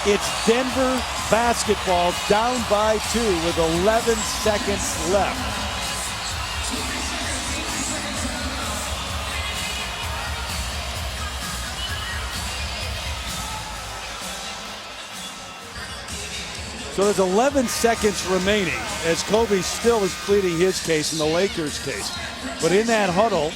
[SPEAKER 1] It's Denver basketball down by 2 with 11 seconds left. So there's 11 seconds remaining as Kobe still is pleading his case and the Lakers' case. But in that huddle,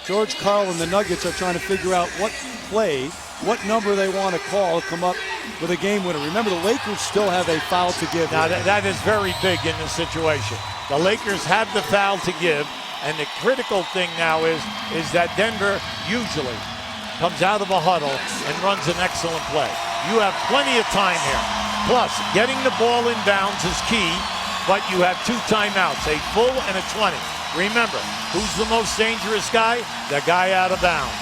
[SPEAKER 1] George Karl and the Nuggets are trying to figure out what play, what number they want to call to come up with a game winner. Remember, the Lakers still have a foul to give.
[SPEAKER 2] Now, that is very big in this situation. The Lakers have the foul to give, and the critical thing now is that Denver usually comes out of a huddle and runs an excellent play. You have plenty of time here. Plus, getting the ball inbounds is key, but you have 2 timeouts, a full and a 20. Remember, who's the most dangerous guy? The guy out of bounds.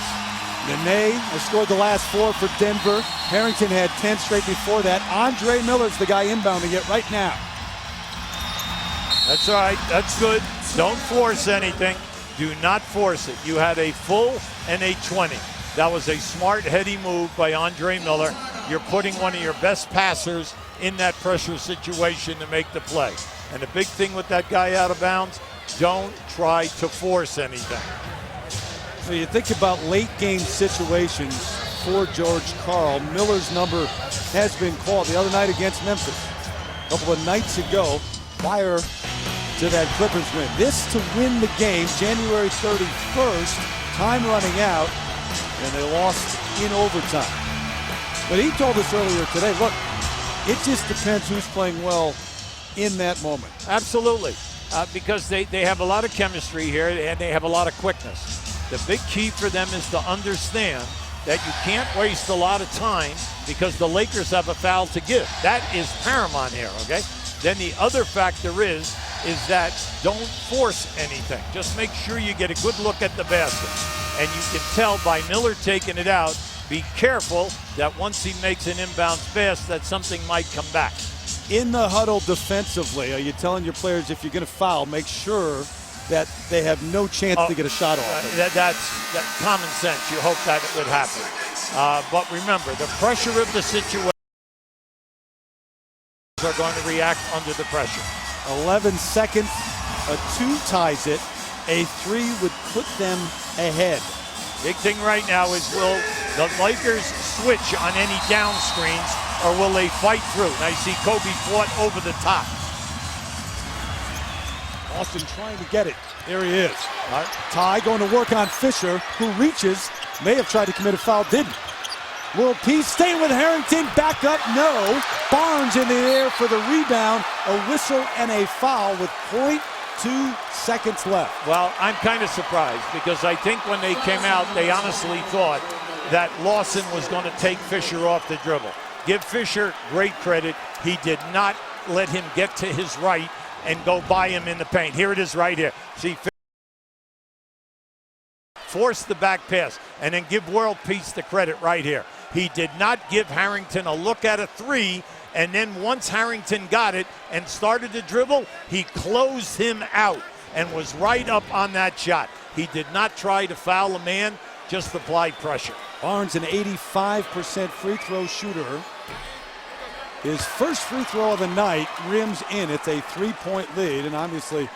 [SPEAKER 1] Nene has scored the last 4 for Denver. Harrington had 10 straight before that. Andre Miller's the guy inbounding it right now.
[SPEAKER 2] That's all right. That's good. Don't force anything. Do not force it. You had a full and a 20. That was a smart, heady move by Andre Miller. You're putting one of your best passers in that pressure situation to make the play. And the big thing with that guy out of bounds, don't try to force anything.
[SPEAKER 1] So you think about late game situations for George Karl. Miller's number has been called the other night against Memphis. A couple of nights ago, prior to that Clippers win. This to win the game, January 31st, time running out, and they lost in overtime. But he told us earlier today, look, it just depends who's playing well in that moment.
[SPEAKER 2] Absolutely, because they have a lot of chemistry here and they have a lot of quickness. The big key for them is to understand that you can't waste a lot of time because the Lakers have a foul to give. That is paramount here, okay? Then the other factor is that don't force anything. Just make sure you get a good look at the basket. And you can tell by Miller taking it out, be careful that once he makes an inbounds pass that something might come back.
[SPEAKER 1] In the huddle defensively, are you telling your players if you're going to foul, make sure that they have no chance to get a shot off?
[SPEAKER 2] That's common sense. You hope that it would happen. But remember, the pressure of the situation are going to react under the pressure.
[SPEAKER 1] 11 seconds, a 2 ties it, a 3 would put them ahead.
[SPEAKER 2] Big thing right now is will the Lakers switch on any down screens or will they fight through? Now you see Kobe fought over the top.
[SPEAKER 1] Austin trying to get it. There he is. Ty going to work on Fisher, who reaches, may have tried to commit a foul, didn't. World Peace staying with Harrington, back up, no. Barnes in the air for the rebound, a whistle and a foul with 0.2 seconds left.
[SPEAKER 2] Well, I'm kind of surprised because I think when they came out, they honestly thought that Lawson was going to take Fisher off the dribble. Give Fisher great credit. He did not let him get to his right and go by him in the paint. Here it is right here. See, force the back pass and then give World Peace the credit right here. He did not give Harrington a look at a 3, and then once Harrington got it and started to dribble, he closed him out and was right up on that shot. He did not try to foul a man, just applied pressure.
[SPEAKER 1] Barnes, an 85% free throw shooter. His first free throw of the night rims in. It's a 3-point lead, and obviously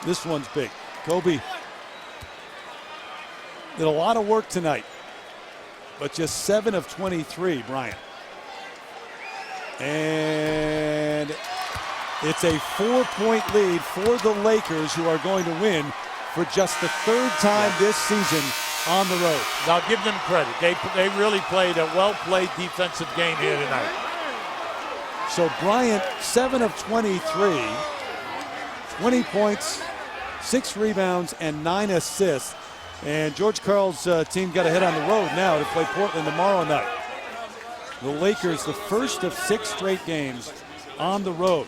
[SPEAKER 1] this one's big. Kobe did a lot of work tonight, but just 7 of 23, Bryant. And it's a 4-point lead for the Lakers, who are going to win for just the 3rd time this season on the road.
[SPEAKER 2] Now give them credit. They really played a well-played defensive game here tonight.
[SPEAKER 1] So Bryant, 7 of 23, 20 points, 6 rebounds, and 9 assists. And George Karl's team got a hit on the road now to play Portland tomorrow night. The Lakers, the first of 6 straight games on the road.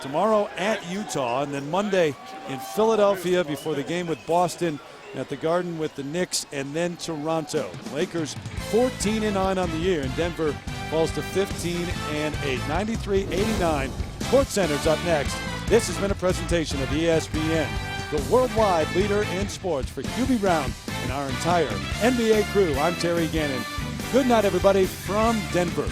[SPEAKER 1] Tomorrow at Utah, and then Monday in Philadelphia before the game with Boston, at the Garden with the Knicks, and then Toronto. Lakers 14-9 on the year, and Denver falls to 15-8. 93-89. SportsCenter's up next. This has been a presentation of ESPN, the worldwide leader in sports. For QB Brown and our entire NBA crew, I'm Terry Gannon. Good night, everybody, from Denver.